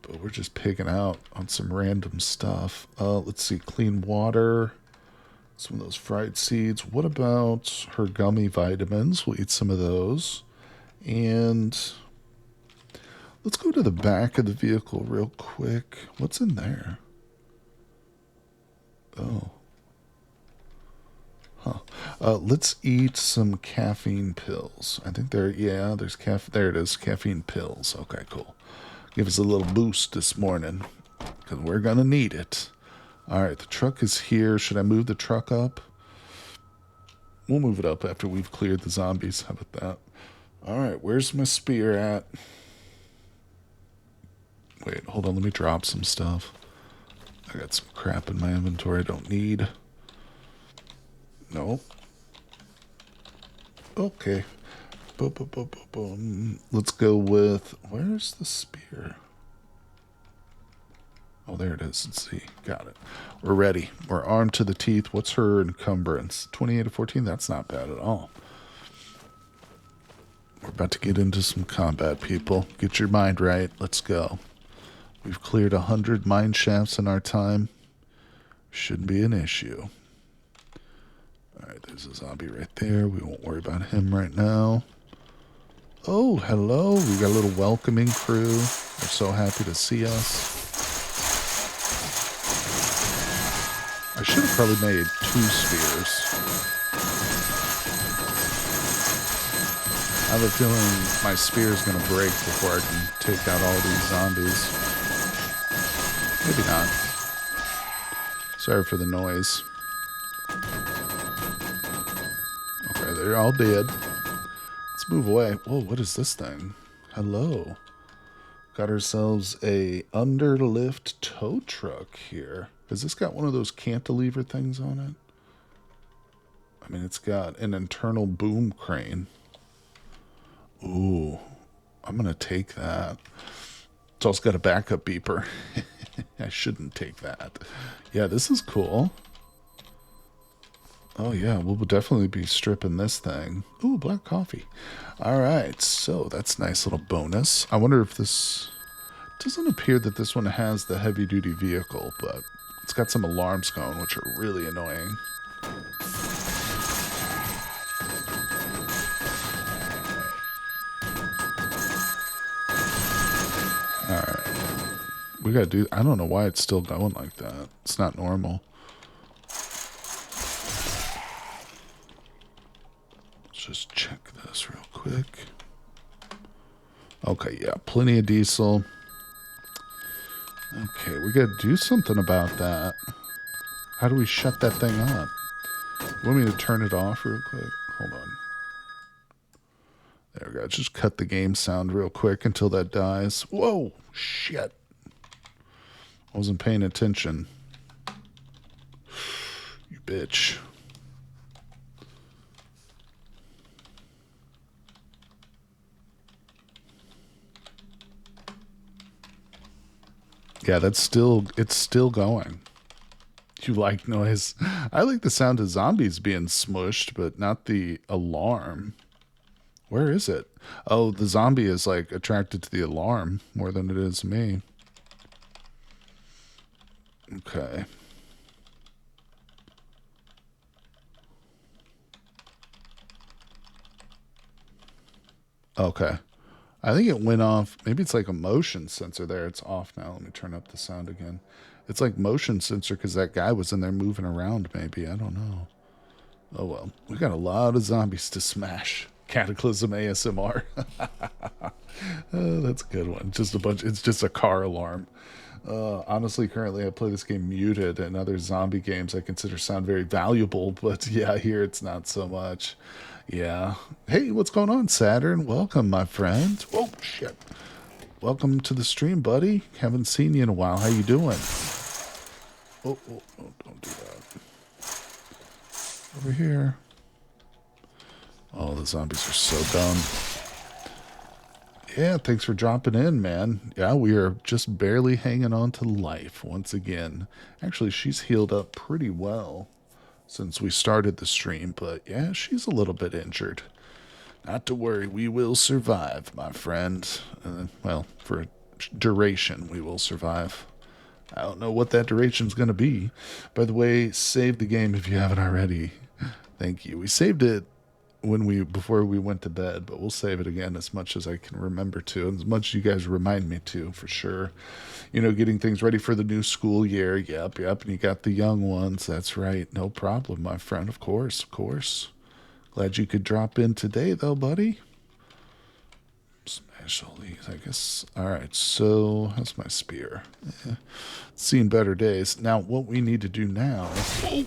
But we're just picking out on some random stuff. Let's see, clean water. Some of those fried seeds. What about her gummy vitamins? We'll eat some of those. And let's go to the back of the vehicle real quick. What's in there? Oh. Huh. Let's eat some caffeine pills. I think there's there it is, caffeine pills. Okay, cool. Give us a little boost this morning, because we're going to need it. All right, the truck is here. Should I move the truck up? We'll move it up after we've cleared the zombies. How about that? All right, where's my spear at? Wait, hold on. Let me drop some stuff. I got some crap in my inventory I don't need. Nope. Okay. Boom, boom, boom, boom, boom. Let's go with... Where's the spear? Oh, there it is. Let's see. Got it. We're ready. We're armed to the teeth. What's her encumbrance? 28 to 14? That's not bad at all. We're about to get into some combat, people. Get your mind right. Let's go. We've cleared 100 mine shafts in our time. Shouldn't be an issue. Alright, there's a zombie right there. We won't worry about him right now. Oh, hello. We got a little welcoming crew. They're so happy to see us. I should have probably made 2 spears. I have a feeling my spear is going to break before I can take out all these zombies. Maybe not. Sorry for the noise. Okay, they're all dead. Let's move away. Whoa, what is this thing? Hello. Got ourselves a underlift tow truck here. Has this got one of those cantilever things on it? I mean, it's got an internal boom crane. Ooh, I'm going to take that. It's also got a backup beeper. I shouldn't take that. Yeah, this is cool. Oh, yeah, we'll definitely be stripping this thing. Ooh, black coffee. All right, so that's a nice little bonus. I wonder if this... It doesn't appear that this one has the heavy-duty vehicle, but it's got some alarms going, which are really annoying. Alright. We gotta do... I don't know why it's still going like that. It's not normal. Let's just check this real quick. Okay, yeah. Plenty of diesel. Okay, we gotta do something about that. How do we shut that thing up? You want me to turn it off real quick? Hold on. There we go. Just cut the game sound real quick until that dies. Whoa! Shit. I wasn't paying attention. You bitch. Yeah, it's still going. You like noise? I like the sound of zombies being smushed, but not the alarm. Where is it? Oh, the zombie is like attracted to the alarm more than it is me. Okay. Okay. I think it went off. Maybe it's like a motion sensor there. It's off now. Let me turn up the sound again. It's like motion sensor because that guy was in there moving around maybe. I don't know. Oh, well. We got a lot of zombies to smash. Cataclysm ASMR. Oh, that's a good one. Just a bunch. It's just a car alarm. Honestly, currently I play this game muted, and other zombie games I consider sound very valuable, but yeah, here it's not so much. Yeah. Hey, what's going on, Saturn? Welcome, my friend. Oh, shit. Welcome to the stream, buddy. Haven't seen you in a while. How you doing? Oh, don't do that. Over here. Oh, the zombies are so dumb. Yeah, thanks for dropping in, man. Yeah, we are just barely hanging on to life once again. Actually, she's healed up pretty well since we started the stream, but yeah, she's a little bit injured. Not to worry, we will survive, my friend. Well, for duration we will survive. I don't know what that duration's going to be. By the way, save the game if you haven't already. Thank you. We saved it before we went to bed, but we'll save it again as much as I can remember to, and as much as you guys remind me to, for sure. You know, getting things ready for the new school year. Yep. And you got the young ones. That's right. No problem, my friend. Of course. Glad you could drop in today, though, buddy. Smash all these, I guess. All right, so how's my spear? Seen better days. Now, what we need to do now... Oh,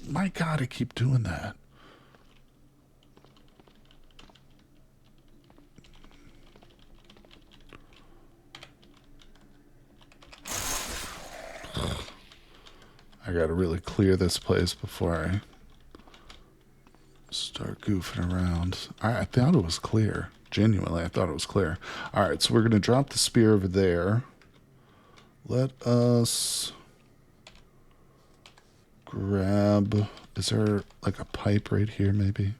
my God, I keep doing that. I gotta really clear this place before I start goofing around. I thought it was clear. Genuinely, I thought it was clear. Alright, so we're going to drop the spear over there. Let us grab... Is there like a pipe right here, maybe?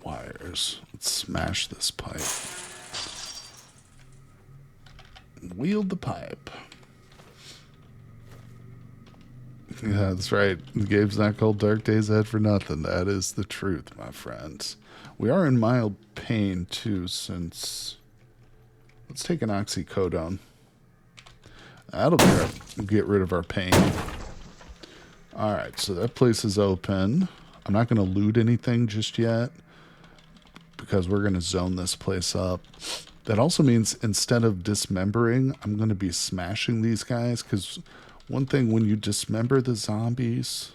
Wires. Let's smash this pipe. Wield the pipe. Yeah, that's right. The game's not called Dark Days Ahead for nothing. That is the truth, my friends. We are in mild pain, too, since... Let's take an oxycodone. That'll get rid of our pain. Alright, so that place is open. I'm not going to loot anything just yet, because we're going to zone this place up. That also means instead of dismembering, I'm going to be smashing these guys, because... One thing, when you dismember the zombies,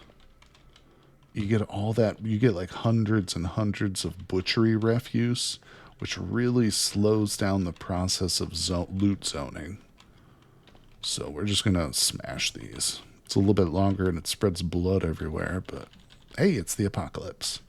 you get all that, you get like hundreds and hundreds of butchery refuse, which really slows down the process of loot zoning. So we're just going to smash these. It's a little bit longer and it spreads blood everywhere, but hey, it's the apocalypse.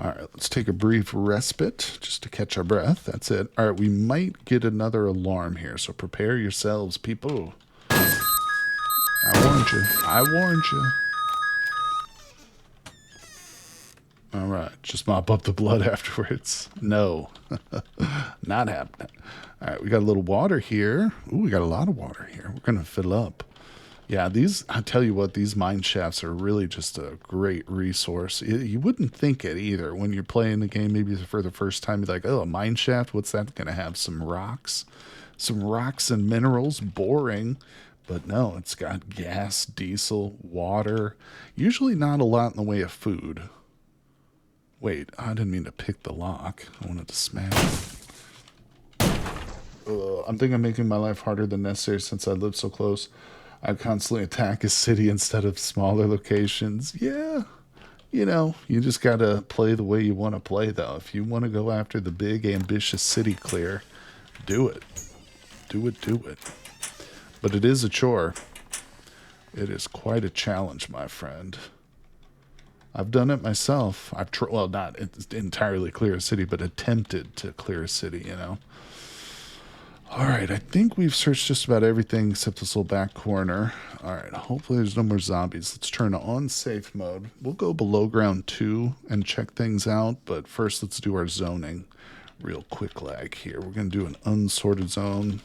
All right, let's take a brief respite just to catch our breath. That's it. All right, we might get another alarm here, so prepare yourselves, people. I warned you. I warned you. All right, just mop up the blood afterwards. No, not happening. All right, we got a little water here. Ooh, we got a lot of water here. We're going to fill up. Yeah, I tell you what, these mine shafts are really just a great resource. You wouldn't think it either when you're playing the game maybe for the first time. You're like, oh, a mine shaft? What's that going to have? Some rocks? Some rocks and minerals? Boring. But no, it's got gas, diesel, water. Usually not a lot in the way of food. Wait, I didn't mean to pick the lock. I wanted to smash it. I'm thinking I'm making my life harder than necessary since I live so close. I constantly attack a city instead of smaller locations. Yeah, you know, you just got to play the way you want to play, though. If you want to go after the big, ambitious city clear, do it. Do it. But it is a chore. It is quite a challenge, my friend. I've done it myself. Well, not entirely clear a city, but attempted to clear a city, you know. Alright, I think we've searched just about everything except this little back corner. Alright, hopefully there's no more zombies. Let's turn on safe mode. We'll go below ground 2 and check things out, but first let's do our zoning. Real quick lag here. We're going to do an unsorted zone.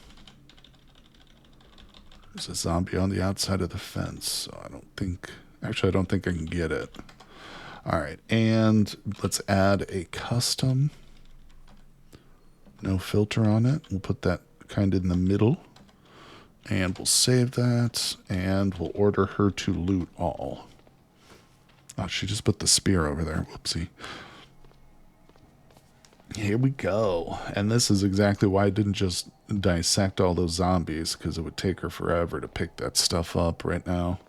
There's a zombie on the outside of the fence, so I don't think I can get it. Alright, and let's add a custom. No filter on it. We'll put that kind of in the middle. And we'll save that. And we'll order her to loot all. Oh, she just put the spear over there. Whoopsie. Here we go. And this is exactly why I didn't just dissect all those zombies, because it would take her forever to pick that stuff up right now.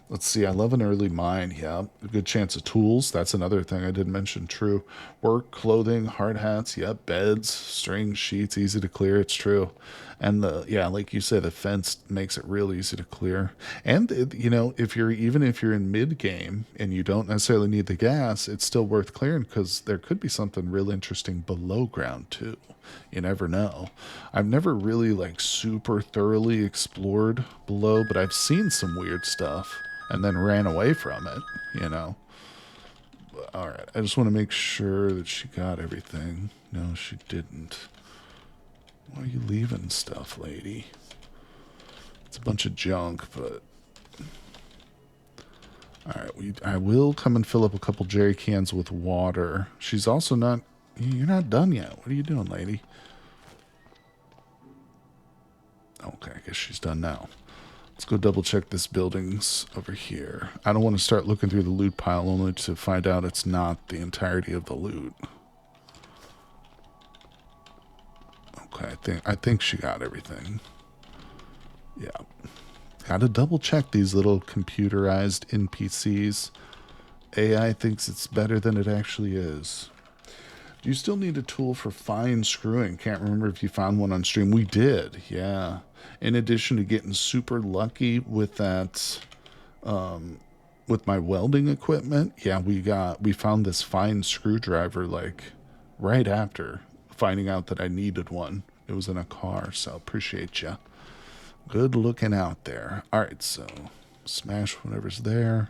Let's see, I love an early mine. Yeah, a good chance of tools. That's another thing I didn't mention. True. Work, clothing, hard hats. Yep, beds, string, sheets, easy to clear. It's true. And like you said, the fence makes it real easy to clear. And if you're in mid game and you don't necessarily need the gas, it's still worth clearing because there could be something real interesting below ground too. You never know. I've never really super thoroughly explored below, but I've seen some weird stuff. And then ran away from it, Alright, I just want to make sure that she got everything. No, she didn't. Why are you leaving stuff, lady? It's a bunch of junk, but... Alright, I will come and fill up a couple jerry cans with water. She's also not... You're not done yet. What are you doing, lady? Okay, I guess she's done now. Let's go double check this building's over here. I don't want to start looking through the loot pile only to find out it's not the entirety of the loot. Okay, I think she got everything. Yeah. Gotta double check these little computerized NPCs. AI thinks it's better than it actually is. Do you still need a tool for fine screwing? Can't remember if you found one on stream. We did, yeah. In addition to getting super lucky with that, with my welding equipment, yeah, we found this fine screwdriver like right after finding out that I needed one. It was in a car, so appreciate ya. Good looking out there. All right, so smash whatever's there.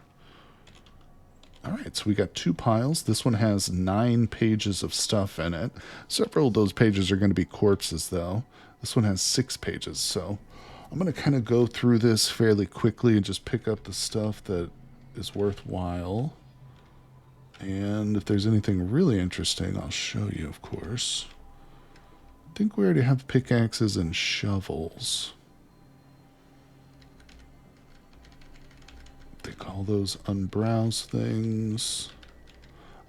All right, so we got 2 piles. This one has 9 pages of stuff in it. Several of those pages are going to be corpses, though. This one has 6 pages, so I'm going to kind of go through this fairly quickly and just pick up the stuff that is worthwhile. And if there's anything really interesting, I'll show you, of course. I think we already have pickaxes and shovels. I think all those unbrowsed things.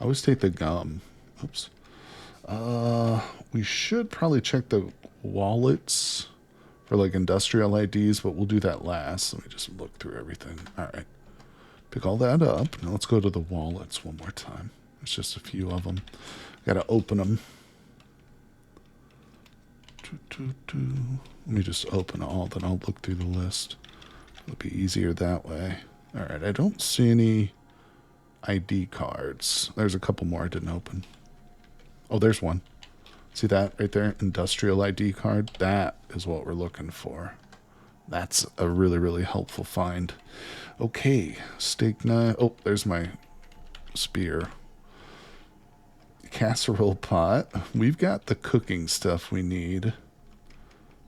I always take the gum. Oops. We should probably check the wallets for like industrial IDs, but we'll do that last. Let me just look through everything. All right. Pick all that up. Now let's go to the wallets one more time. There's just a few of them. Gotta open them. Let me just open all, then I'll look through the list. It'll be easier that way. All right, I don't see any ID cards. There's a couple more I didn't open. Oh, there's one. See that right there? Industrial ID card. That is what we're looking for. That's a really, really helpful find. Okay, steak knife. Oh, there's my spear. Casserole pot. We've got the cooking stuff we need.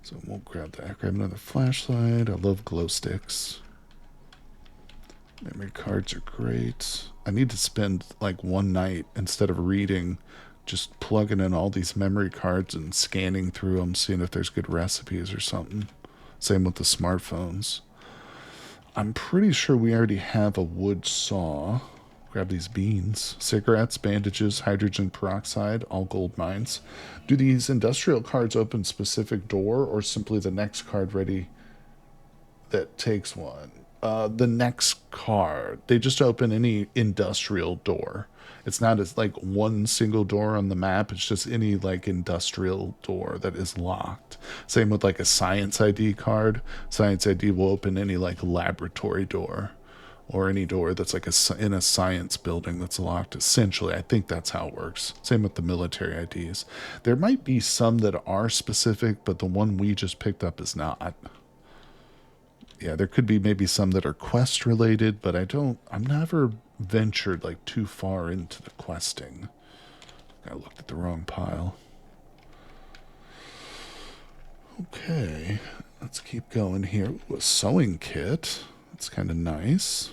So we'll grab that. Grab another flashlight. I love glow sticks. Memory cards are great. I need to spend like one night instead of reading, just plugging in all these memory cards and scanning through them, seeing if there's good recipes or something. Same with the smartphones. I'm pretty sure we already have a wood saw. Grab these beans. Cigarettes, bandages, hydrogen peroxide, all gold mines. Do these industrial cards open specific door or simply the next card ready that takes one? The next card. They just open any industrial door. It's not as like one single door on the map. It's just any like industrial door that is locked. Same with like a science ID card. Science ID will open any like laboratory door or any door that's like in a science building that's locked. Essentially, I think that's how it works. Same with the military IDs. There might be some that are specific, but the one we just picked up is not. Yeah, there could be maybe some that are quest related, but I'm never ventured like too far into the questing. I looked at the wrong pile. Okay, let's keep going here. Ooh, a sewing kit. That's kind of nice.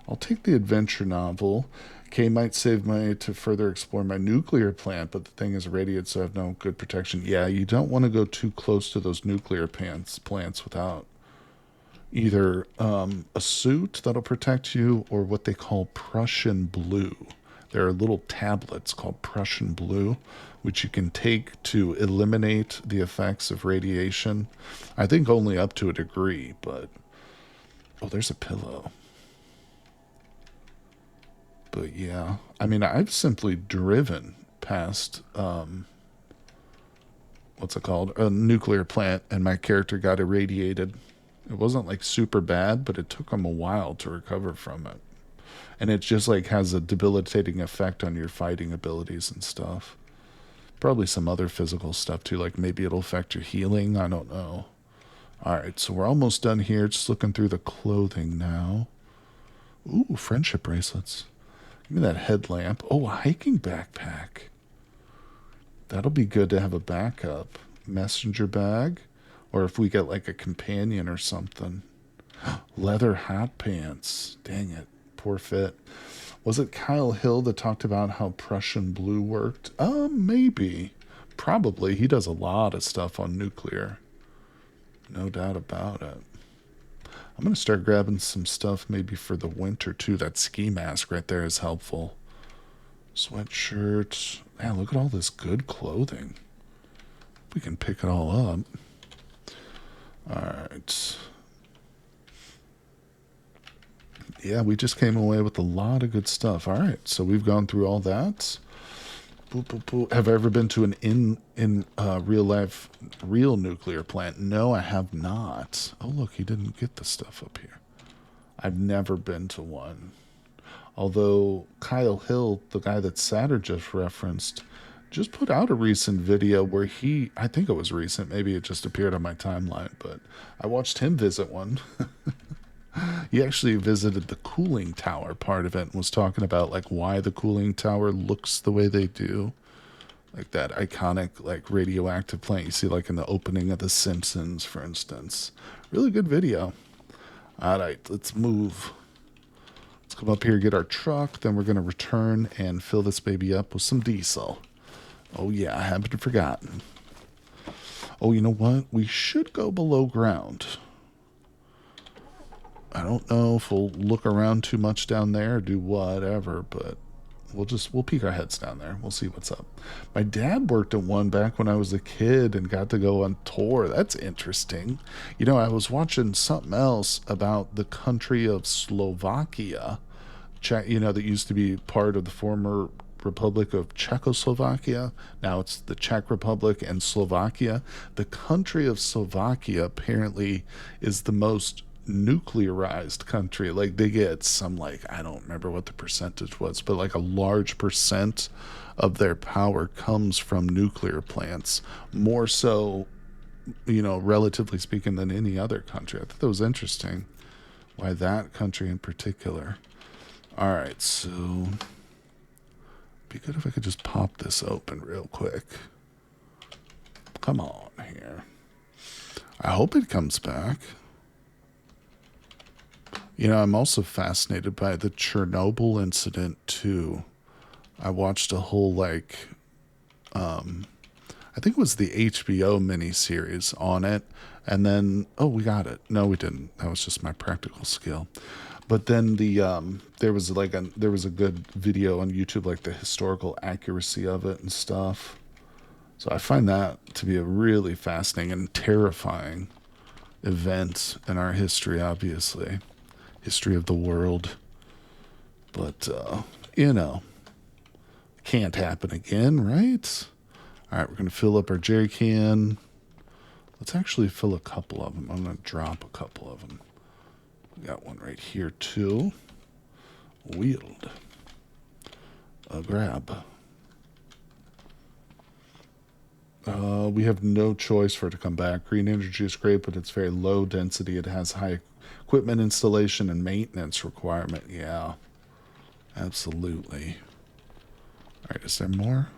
I'll take the adventure novel. K might save money to further explore my nuclear plant, but the thing is radiated, so I have no good protection. Yeah, you don't want to go too close to those nuclear plants without either a suit that'll protect you or what they call Prussian blue. There are little tablets called Prussian blue, which you can take to eliminate the effects of radiation. I think only up to a degree, but... Oh, there's a pillow. But yeah, I mean, I've simply driven past, what's it called? A nuclear plant, and my character got irradiated. It wasn't like super bad, but it took him a while to recover from it. And it just like has a debilitating effect on your fighting abilities and stuff. Probably some other physical stuff too, like maybe it'll affect your healing. I don't know. Alright, so we're almost done here. Just looking through the clothing now. Ooh, friendship bracelets. Give me that headlamp. Oh, a hiking backpack. That'll be good to have a backup. Messenger bag. Or if we get like a companion or something. Leather hot pants. Dang it. Poor fit. Was it Kyle Hill that talked about how Prussian blue worked? Maybe. Probably. He does a lot of stuff on nuclear. No doubt about it. I'm going to start grabbing some stuff maybe for the winter too. That ski mask right there is helpful. Sweatshirt. Man, look at all this good clothing. We can pick it all up. Alright. Yeah, we just came away with a lot of good stuff. Alright, so we've gone through all that. Boop, boop, boop. Have I ever been to an real nuclear plant? No, I have not. Oh, look, he didn't get the stuff up here. I've never been to one. Although Kyle Hill, the guy that Satter just referenced, just put out a recent video where I think it was recent, maybe it just appeared on my timeline, but I watched him visit one. He actually visited the cooling tower part of it and was talking about like why the cooling tower looks the way they do. Like that iconic like radioactive plant you see like in the opening of The Simpsons, for instance. Really good video. Alright, let's move. Let's come up here, get our truck, then we're going to return and fill this baby up with some diesel. Oh yeah, I haven't forgotten. Oh, you know what? We should go below ground. I don't know if we'll look around too much down there or do whatever, but we'll peek our heads down there. We'll see what's up. My dad worked at one back when I was a kid and got to go on tour. That's interesting. You know, I was watching something else about the country of Slovakia, you know, that used to be part of the former Republic of Czechoslovakia. Now it's the Czech Republic and Slovakia. The country of Slovakia apparently is the most nuclearized country. Like they get some, like, I don't remember what the percentage was, but like a large percent of their power comes from nuclear plants, more so, you know, relatively speaking, than any other country. I thought that was interesting, why that country in particular. All right, so be good if I could just pop this open real quick. Come on here. I hope it comes back. You know, I'm also fascinated by the Chernobyl incident too. I watched a whole like I think it was the HBO miniseries on it, and then we got it. No, we didn't. That was just my practical skill. But then there was a good video on YouTube, like the historical accuracy of it and stuff. So I find that to be a really fascinating and terrifying event in our history, obviously. History of the world. But, you know, can't happen again, right? All right, we're going to fill up our jerry can. Let's actually fill a couple of them. I'm going to drop a couple of them. We got one right here, too. Wield. A grab. We have no choice for it to come back. Green energy is great, but it's very low density. It has high equipment installation and maintenance requirement. Yeah, absolutely. All right, is there more?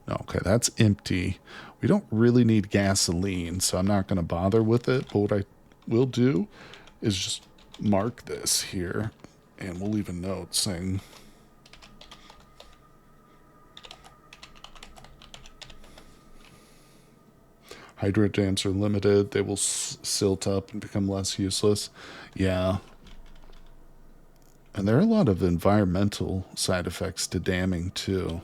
No, okay, that's empty. We don't really need gasoline, so I'm not going to bother with it. But what I will do is just mark this here, and we'll leave a note saying hydrodams are limited. They will silt up and become less useless. Yeah. And there are a lot of environmental side effects to damming, too.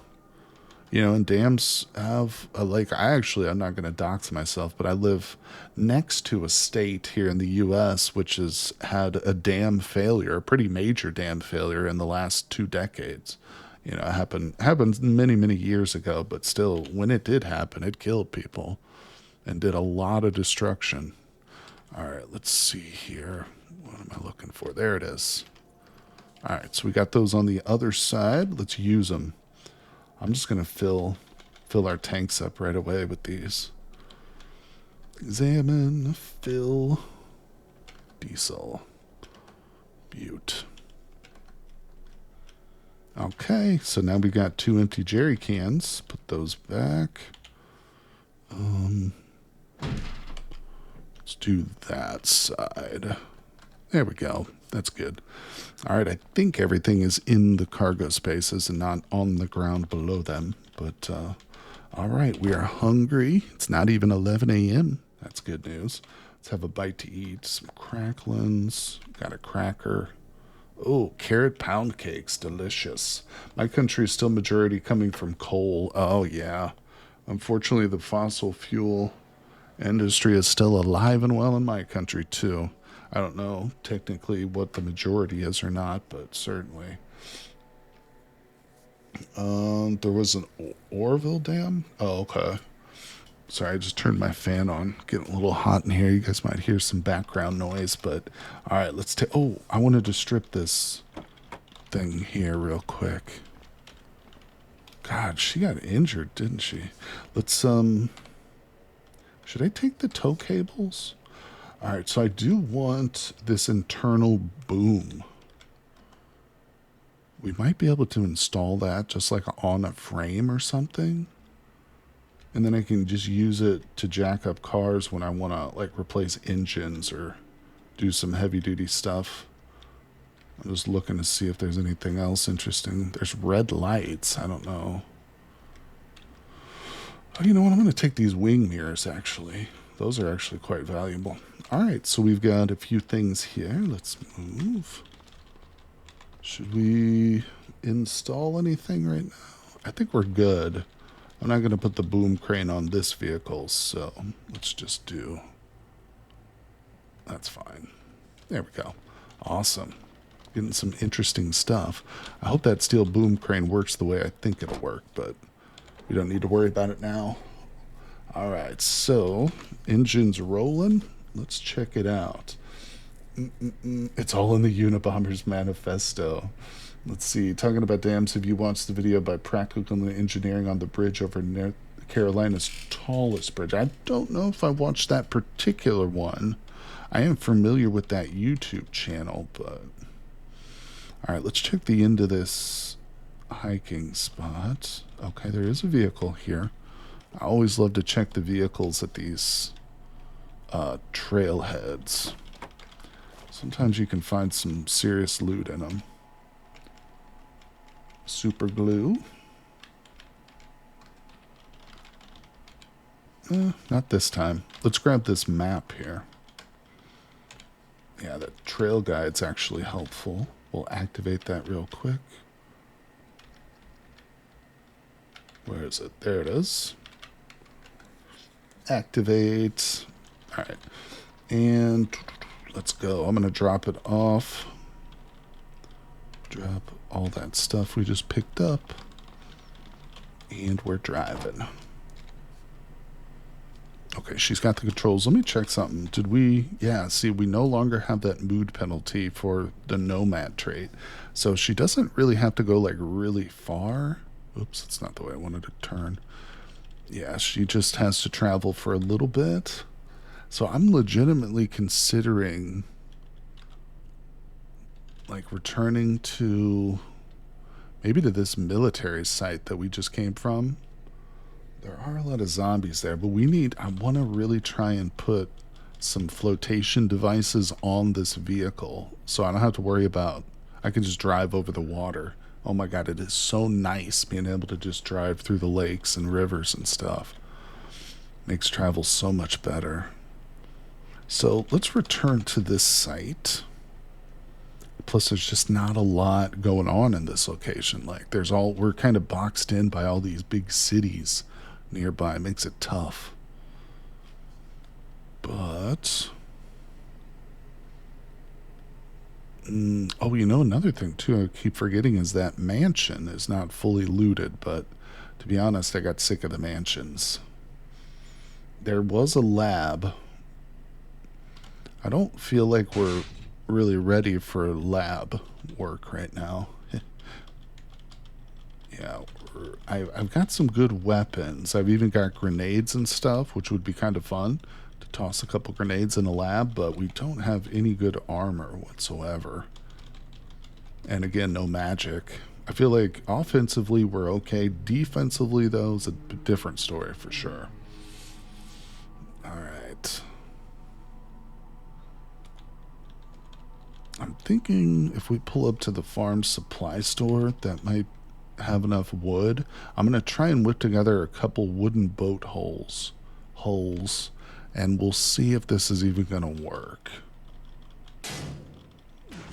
You know, and dams have, I'm not going to dox myself, but I live next to a state here in the U.S. which has had a dam failure, a pretty major dam failure in the last 2 decades. You know, it happened many, many years ago, but still, when it did happen, it killed people and did a lot of destruction. All right, let's see here. What am I looking for? There it is. All right, so we got those on the other side. Let's use them. I'm just going to fill our tanks up right away with these. Examine, fill, diesel, butte. Okay, so now we got 2 empty jerry cans. Put those back. Let's do that side. There we go. That's good. All right, I think everything is in the cargo spaces and not on the ground below them. But, all right, we are hungry. It's not even 11 a.m. That's good news. Let's have a bite to eat. Some cracklins. Got a cracker. Oh, carrot pound cakes. Delicious. My country is still majority coming from coal. Oh, yeah. Unfortunately, the fossil fuel industry is still alive and well in my country, too. I don't know technically what the majority is or not, but certainly. There was an Orville Dam? Oh, okay. Sorry, I just turned my fan on. Getting a little hot in here. You guys might hear some background noise, but all right, let's take. Oh, I wanted to strip this thing here real quick. God, she got injured, didn't she? Let's should I take the tow cables? All right, so I do want this internal boom. We might be able to install that just like on a frame or something. And then I can just use it to jack up cars when I want to like replace engines or do some heavy duty stuff. I'm just looking to see if there's anything else interesting. There's red lights. I don't know. Oh, you know what? I'm going to take these wing mirrors actually. Those are actually quite valuable. All right, so we've got a few things here. Let's move. Should we install anything right now? I think we're good. I'm not going to put the boom crane on this vehicle, so let's just do... That's fine. There we go. Awesome. Getting some interesting stuff. I hope that steel boom crane works the way I think it'll work, but we don't need to worry about it now. All right, so engine's rolling. Let's check it out. It's all in the Unabomber's manifesto. Let's see. Talking about dams, have you watched the video by Practical Engineering on the bridge over North Carolina's tallest bridge? I don't know if I watched that particular one. I am familiar with that YouTube channel, but... All right, let's check the end of this hiking spot. Okay, there is a vehicle here. I always love to check the vehicles at these trailheads. Sometimes you can find some serious loot in them. Super glue. Not this time. Let's grab this map here. Yeah, the trail guide's actually helpful. We'll activate that real quick. Where is it? There it is. Activate. All right. And let's go. I'm going to drop it off. Drop all that stuff we just picked up. And we're driving. Okay, she's got the controls. Let me check something. Did we... Yeah, see, we no longer have that mood penalty for the nomad trait. So she doesn't really have to go, like, really far. Oops, that's not the way I wanted to turn. Yeah, she just has to travel for a little bit. So I'm legitimately considering, like, returning to... maybe to this military site that we just came from. There are a lot of zombies there, but we need... I want to really try and put some flotation devices on this vehicle so I don't have to worry about... I can just drive over the water. Oh my god, it is so nice being able to just drive through the lakes and rivers and stuff. Makes travel so much better. So let's return to this site. Plus, there's just not a lot going on in this location. Like, there's all... we're kind of boxed in by all these big cities nearby. It makes it tough. But... oh, you know, another thing, too, I keep forgetting is that mansion is not fully looted, but to be honest, I got sick of the mansions. There was a lab. I don't feel like we're really ready for lab work right now. Yeah, I've got some good weapons. I've even got grenades and stuff, which would be kind of fun to toss a couple grenades in a lab, but we don't have any good armor whatsoever. And again, no magic. I feel like offensively we're okay. Defensively, though, is a different story for sure. All right. I'm thinking if we pull up to the farm supply store, that might have enough wood. I'm going to try and whip together a couple wooden boat holes, and we'll see if this is even going to work.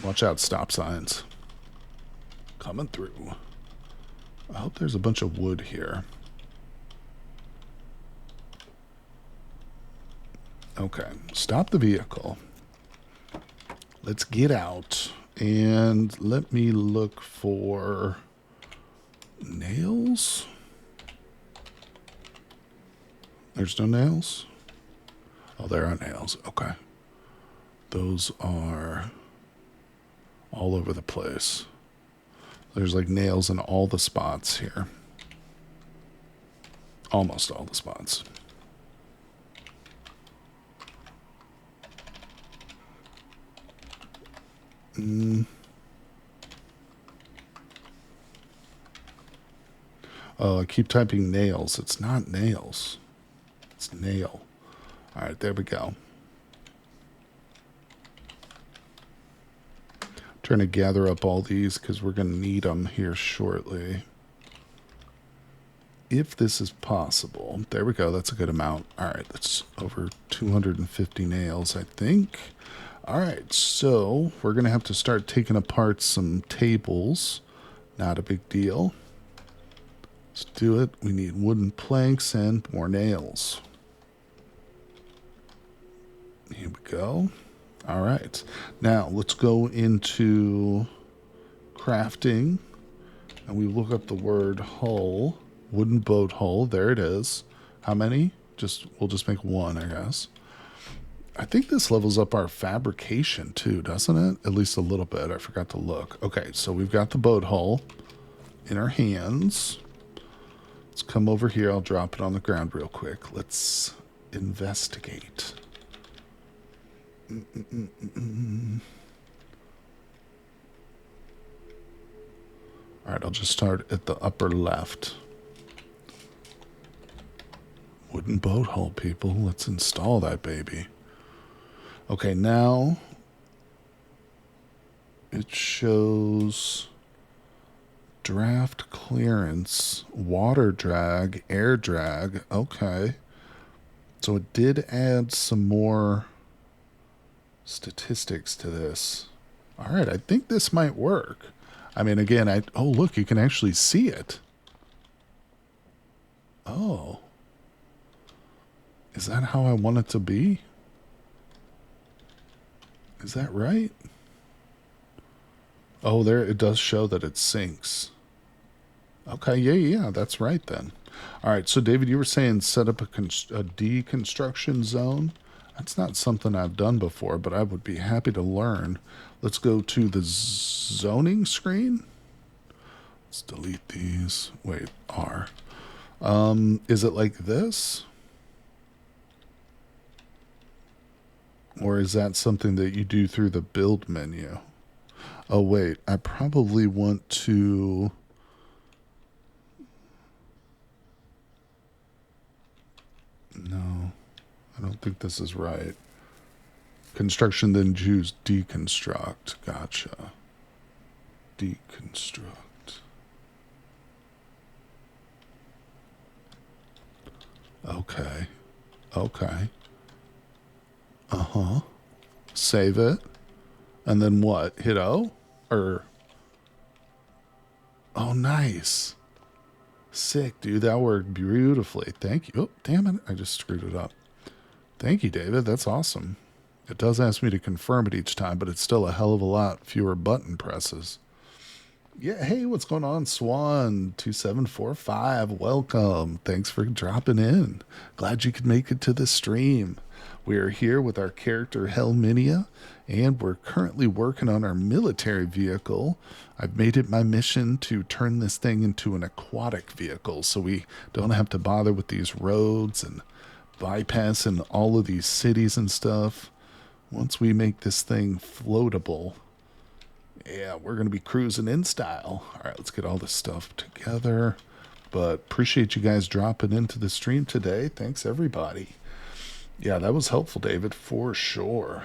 Watch out, stop signs. Coming through. I hope there's a bunch of wood here. Okay, stop the vehicle. Let's get out and let me look for nails. There's no nails? Oh, there are nails. Okay. Those are all over the place. There's like nails in all the spots here. Almost all the spots. Oh, I keep typing nails. It's not nails. It's nail. All right, there we go. Trying to gather up all these because we're going to need them here shortly. If this is possible. There we go. That's a good amount. All right, that's over 250 nails, I think. All right, so we're going to have to start taking apart some tables. Not a big deal. Let's do it. We need wooden planks and more nails. Here we go. All right. Now, let's go into crafting. And we look up the word hull. Wooden boat hull. There it is. How many? We'll just make one, I guess. I think this levels up our fabrication too, doesn't it? At least a little bit. I forgot to look. Okay, so we've got the boat hull in our hands. Let's come over here. I'll drop it on the ground real quick. Let's investigate. All right, I'll just start at the upper left. Wooden boat hull, people. Let's install that baby. Okay, now it shows draft clearance, water drag, air drag. Okay. So it did add some more statistics to this. All right, I think this might work. I mean, again, oh, look, you can actually see it. Oh. Is that how I want it to be? Is that right? Oh, there it does show that it sinks. Okay, yeah, that's right then. All right, so David, you were saying set up a deconstruction zone. That's not something I've done before, but I would be happy to learn. Let's go to the zoning screen. Let's delete these. Wait, R. Is it like this? Or is that something that you do through the build menu? Oh, wait. I probably want to... No. I don't think this is right. Construction, then choose deconstruct. Gotcha. Deconstruct. Okay. Okay. Uh-huh. Save it. And then what? Hit O? Or... Oh, nice. Sick, dude. That worked beautifully. Thank you. Oh, damn it. I just screwed it up. Thank you, David. That's awesome. It does ask me to confirm it each time, but it's still a hell of a lot fewer button presses. Yeah, hey, what's going on, Swan2745? Welcome. Thanks for dropping in. Glad you could make it to the stream. We are here with our character Helminia, and we're currently working on our military vehicle. I've made it my mission to turn this thing into an aquatic vehicle so we don't have to bother with these roads and bypassing all of these cities and stuff. Once we make this thing floatable Yeah, we're going to be cruising in style. All right, let's get all this stuff together. But appreciate you guys dropping into the stream today. Thanks, everybody. Yeah, that was helpful, David, for sure.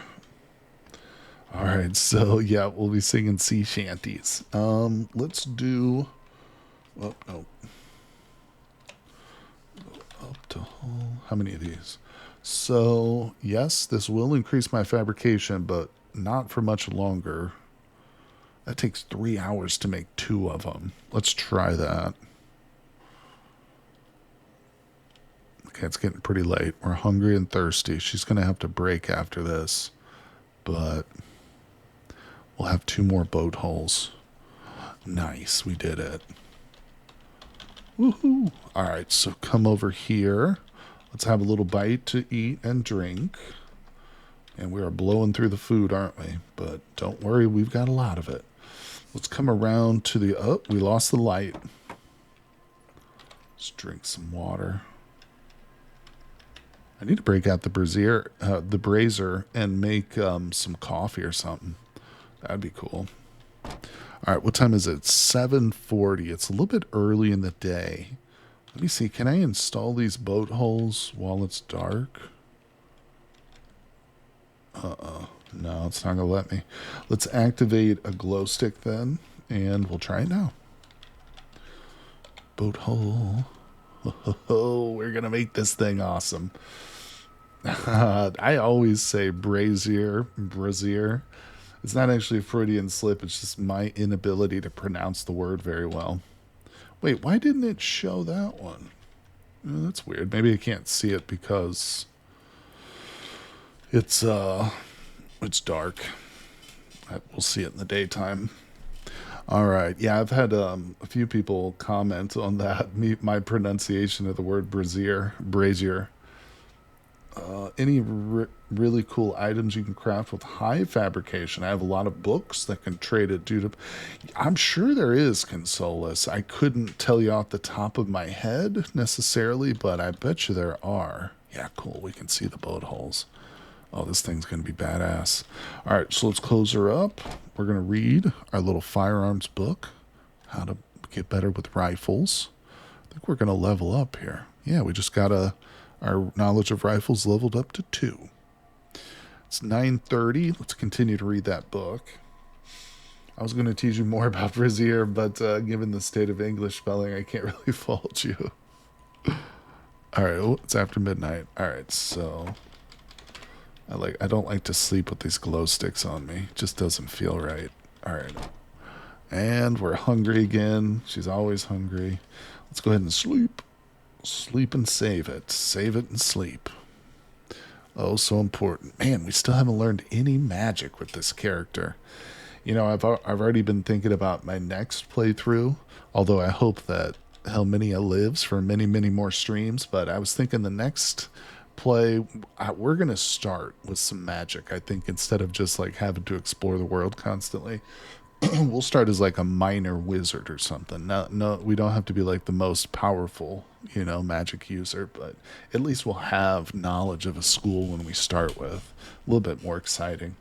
All right, so yeah, we'll be singing sea shanties. Let's do. Oh no. Up to how many of these? So yes, this will increase my fabrication, but not for much longer. That takes 3 hours to make 2 of them. Let's try that. Okay, it's getting pretty late. We're hungry and thirsty. She's going to have to break after this. But we'll have 2 more boat holes. Nice, we did it. Woohoo! Alright, so come over here. Let's have a little bite to eat and drink. And we are blowing through the food, aren't we? But don't worry, we've got a lot of it. Let's come around to the... Oh, we lost the light. Let's drink some water. I need to break out the brazier and make some coffee or something. That'd be cool. All right, what time is it? 7:40. It's a little bit early in the day. Let me see. Can I install these boat holes while it's dark? No, it's not going to let me. Let's activate a glow stick then, and we'll try it now. Boat hole. Oh, we're going to make this thing awesome. I always say brazier. It's not actually a Freudian slip. It's just my inability to pronounce the word very well. Wait, why didn't it show that one? Oh, that's weird. Maybe I can't see it because it's dark. We'll see it in the daytime. All right. Yeah, I've had a few people comment on that. My pronunciation of the word brazier. Any really cool items you can craft with high fabrication? I have a lot of books that can trade it due to... I'm sure there is, Consolus. I couldn't tell you off the top of my head necessarily, but I bet you there are. Yeah, cool. We can see the boat holes. Oh, this thing's going to be badass. All right, so let's close her up. We're going to read our little firearms book, how to get better with rifles. I think we're going to level up here. Yeah, we just got our knowledge of rifles leveled up to 2. It's 9:30. Let's continue to read that book. I was going to teach you more about brazier, but given the state of English spelling, I can't really fault you. All right, oh, it's after midnight. All right, so... I don't like to sleep with these glow sticks on me. It just doesn't feel right. All right. And we're hungry again. She's always hungry. Let's go ahead and sleep. Sleep and save it. Save it and sleep. Oh, so important. Man, we still haven't learned any magic with this character. You know, I've already been thinking about my next playthrough, although I hope that Helminia lives for many, many more streams. But I was thinking the next... play, we're going to start with some magic. I think instead of just like having to explore the world constantly, we'll start as like a minor wizard or something. No, we don't have to be like the most powerful, magic user, but at least we'll have knowledge of a school when we start with. A little bit more exciting.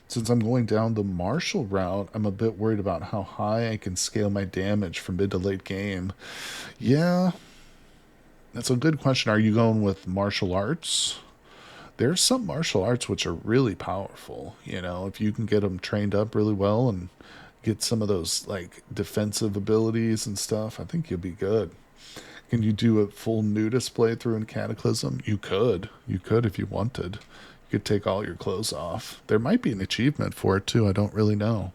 Since I'm going down the martial route, I'm a bit worried about how high I can scale my damage from mid to late game. Yeah, that's a good question. Are you going with martial arts? There's some martial arts which are really powerful. If you can get them trained up really well and get some of those like defensive abilities and stuff, I think you'll be good. Can you do a full nudist playthrough in Cataclysm? You could. You could if you wanted. You could take all your clothes off. There might be an achievement for it too. I don't really know.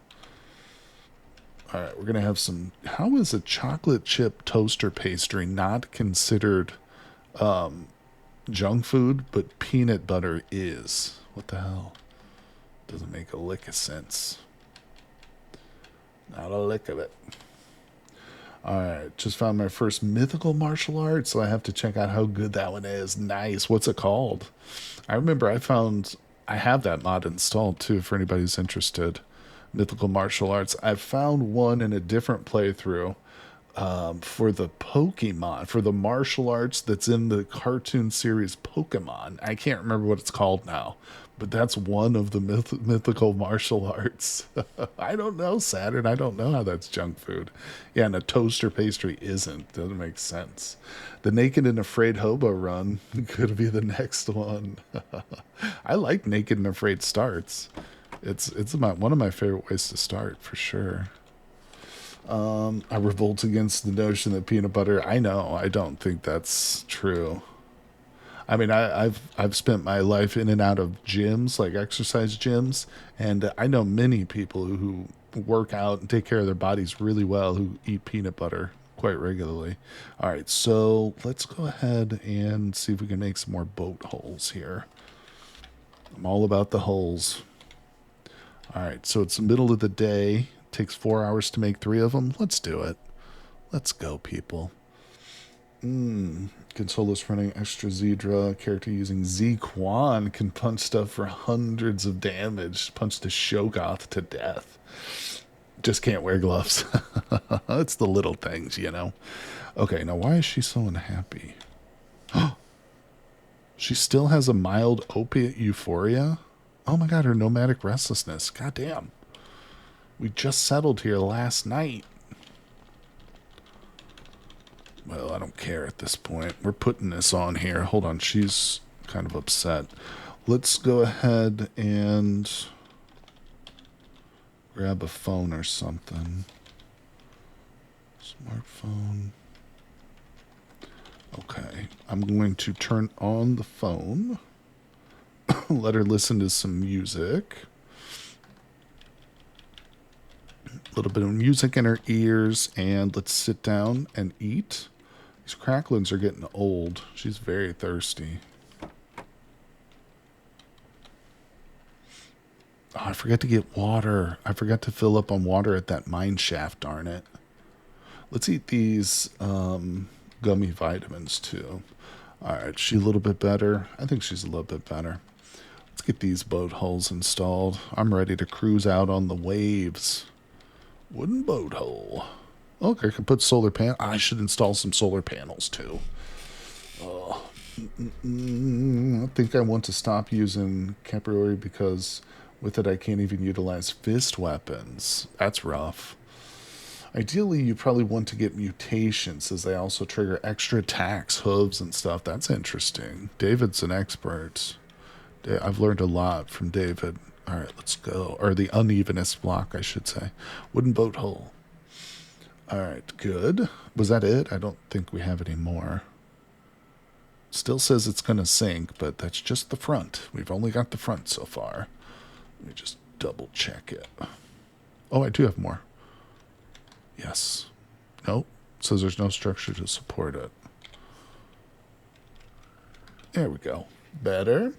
All right, we're going to have some... How is a chocolate chip toaster pastry not considered junk food, but peanut butter is? What the hell? Doesn't make a lick of sense. Not a lick of it. All right, just found my first mythical martial art, so I have to check out how good that one is. Nice. What's it called? I remember I have that mod installed, too, for anybody who's interested. Mythical martial arts. I found one in a different playthrough for the Pokemon, for the martial arts that's in the cartoon series Pokemon. I can't remember what it's called now, but that's one of the mythical martial arts. I don't know, Saturn. I don't know how that's junk food. Yeah, and a toaster pastry isn't. Doesn't make sense. The Naked and Afraid Hobo Run could be the next one. I like Naked and Afraid starts. It's one of my favorite ways to start, for sure. I revolt against the notion that peanut butter. I know. I don't think that's true. I mean, I've spent my life in and out of gyms, like exercise gyms, and I know many people who work out and take care of their bodies really well who eat peanut butter quite regularly. All right, so let's go ahead and see if we can make some more boat holes here. I'm all about the holes. All right, so it's the middle of the day. Takes 4 hours to make 3 of them. Let's do it. Let's go, people. Consolos running extra Zedra. Character using Z-Quan can punch stuff for hundreds of damage. Punch the Shogoth to death. Just can't wear gloves. It's the little things, you know. Okay, now why is she so unhappy? She still has a mild opiate euphoria? Oh my god, her nomadic restlessness. God damn. We just settled here last night. Well, I don't care at this point. We're putting this on here. Hold on, she's kind of upset. Let's go ahead and grab a phone or something. Smartphone. Okay, I'm going to turn on the phone. Let her listen to some music. A little bit of music in her ears, and let's sit down and eat. These cracklings are getting old. She's very thirsty. Oh, I forgot to get water. I forgot to fill up on water at that mine shaft, darn it. Let's eat these gummy vitamins, too. All right, she a little bit better? I think she's a little bit better. Let's get these boat hulls installed. I'm ready to cruise out on the waves. Wooden boat hole. Okay, I can put solar panel. I should install some solar panels too. Oh, I think I want to stop using Capriori because with it I can't even utilize fist weapons. That's rough. Ideally, you probably want to get mutations as they also trigger extra attacks, hooves, and stuff. That's interesting. David's an expert. I've learned a lot from David. All right, let's go. Or the unevenness block, I should say. Wooden boat hole. All right, good. Was that it? I don't think we have any more. Still says it's going to sink, but that's just the front. We've only got the front so far. Let me just double check it. Oh, I do have more. Yes. Nope. It says there's no structure to support it. There we go. Better.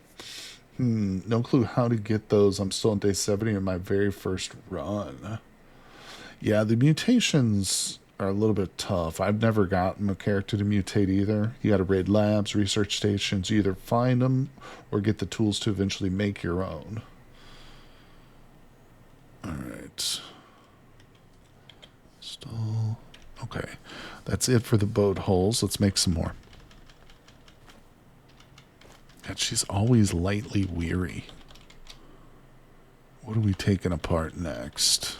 No clue how to get those. I'm still on day 70 in my very first run. Yeah, the mutations are a little bit tough. I've never gotten a character to mutate either. You got to raid labs, research stations. You either find them or get the tools to eventually make your own. All right. Install. Okay. That's it for the boat holes. Let's make some more. And she's always lightly weary. What are we taking apart next?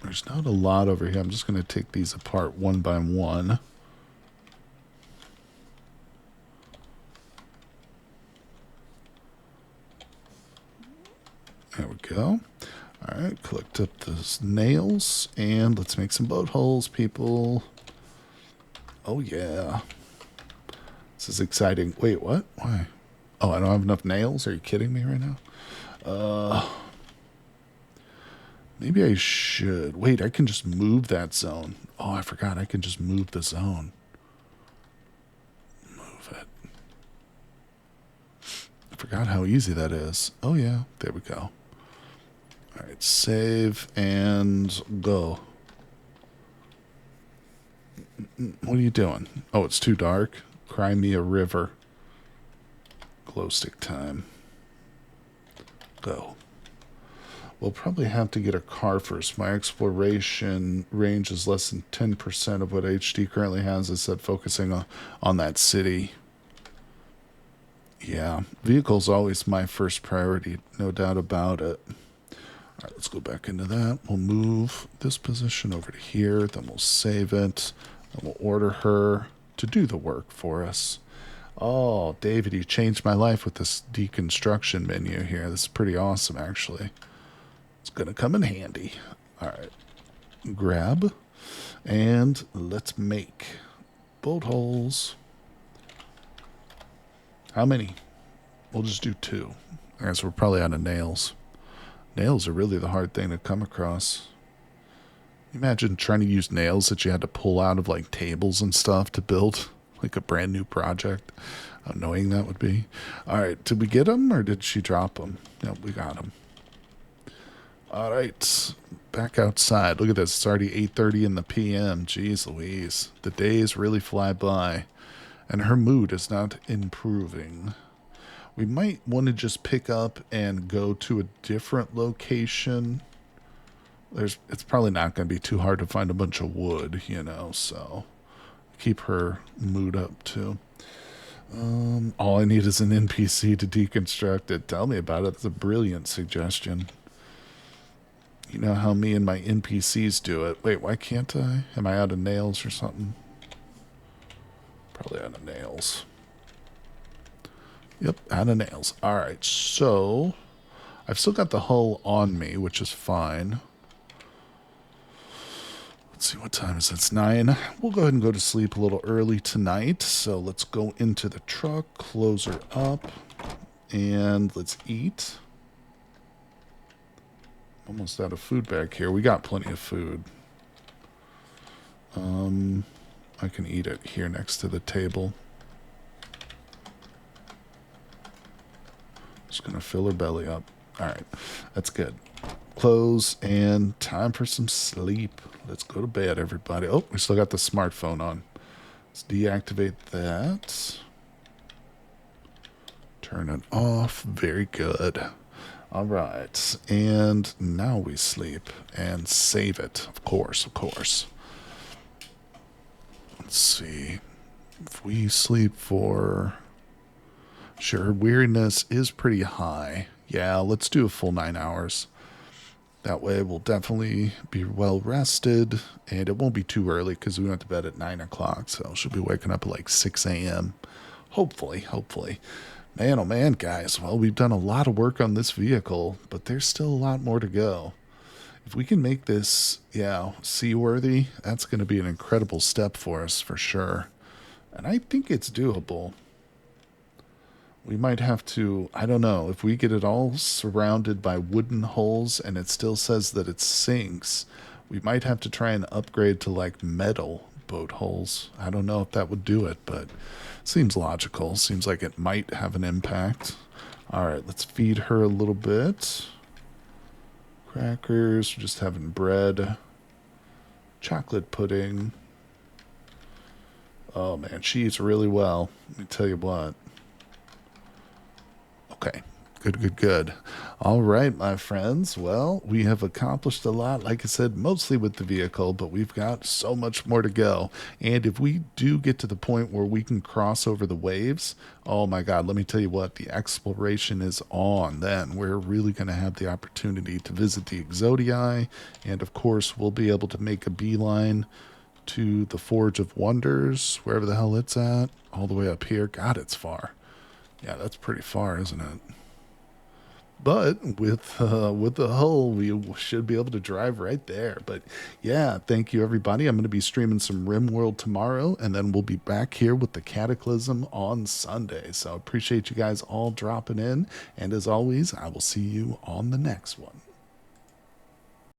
There's not a lot over here. I'm just going to take these apart one by one. There we go. All right, collect up those nails, and let's make some boat holes, people. Oh, yeah. This is exciting. Wait, what? Why? Oh, I don't have enough nails? Are you kidding me right now? Maybe I should. Wait, I can just move that zone. Oh, I forgot. I can just move the zone. Move it. I forgot how easy that is. Oh, yeah. There we go. All right, save and go. What are you doing? Oh, it's too dark. Cry me a river. Glow stick time. Go. We'll probably have to get a car first. My exploration range is less than 10% of what HD currently has. I said focusing on that city. Yeah, vehicle's always my first priority, no doubt about it. All right, let's go back into that. We'll move this position over to here, then we'll save it, and we'll order her to do the work for us. Oh, David, you changed my life with this deconstruction menu here. This is pretty awesome, actually. It's going to come in handy. All right, grab, and let's make bolt holes. How many? We'll just do 2. I guess we're probably out of nails. Nails are really the hard thing to come across. Imagine trying to use nails that you had to pull out of like tables and stuff to build like a brand new project. How annoying that would be. All right, did we get them or did she drop them? No, we got them. All right, back outside. Look at this. It's already 8:30 in the p.m. Jeez Louise. The days really fly by. And her mood is not improving. We might want to just pick up and go to a different location. It's probably not going to be too hard to find a bunch of wood, you know, so keep her mood up too. All I need is an NPC to deconstruct it. Tell me about it. That's a brilliant suggestion. You know how me and my NPCs do it. Wait, why can't I? Am I out of nails or something? Probably out of nails. Yep, out of nails. All right, so I've still got the hull on me, which is fine. Let's see, what time is it? It's 9. We'll go ahead and go to sleep a little early tonight. So let's go into the truck, close her up, and let's eat. Almost out of food back here. We got plenty of food. I can eat it here next to the table. Just gonna fill her belly up. All right, that's good. Close and time for some sleep. Let's go to bed, everybody. Oh, we still got the smartphone on. Let's deactivate that. Turn it off. Very good. All right, and now we sleep and save it. Of course, of course. Let's see. If we sleep for... Sure, weariness is pretty high. Yeah, let's do a full 9 hours. That way we'll definitely be well rested, and it won't be too early because we went to bed at 9 o'clock, so she'll be waking up at like 6 a.m. Hopefully, hopefully. Man, oh man, guys. Well, we've done a lot of work on this vehicle, but there's still a lot more to go. If we can make this, yeah, seaworthy, that's going to be an incredible step for us for sure. And I think it's doable. We might have to, I don't know, if we get it all surrounded by wooden holes and it still says that it sinks, we might have to try and upgrade to like metal boat holes. I don't know if that would do it, but seems logical. Seems like it might have an impact. All right, let's feed her a little bit. Crackers, we're just having bread. Chocolate pudding. Oh man, she eats really well. Let me tell you what. Okay, good, good, good. All right, my friends. Well, we have accomplished a lot, like I said, mostly with the vehicle, but we've got so much more to go. And if we do get to the point where we can cross over the waves, oh my God, let me tell you what, the exploration is on then. We're really going to have the opportunity to visit the Exodii, and of course, we'll be able to make a beeline to the Forge of Wonders, wherever the hell it's at, all the way up here. God, it's far. Yeah, that's pretty far, isn't it? But with the hull, we should be able to drive right there. But yeah, thank you, everybody. I'm going to be streaming some RimWorld tomorrow, and then we'll be back here with the Cataclysm on Sunday. So appreciate you guys all dropping in. And as always, I will see you on the next one.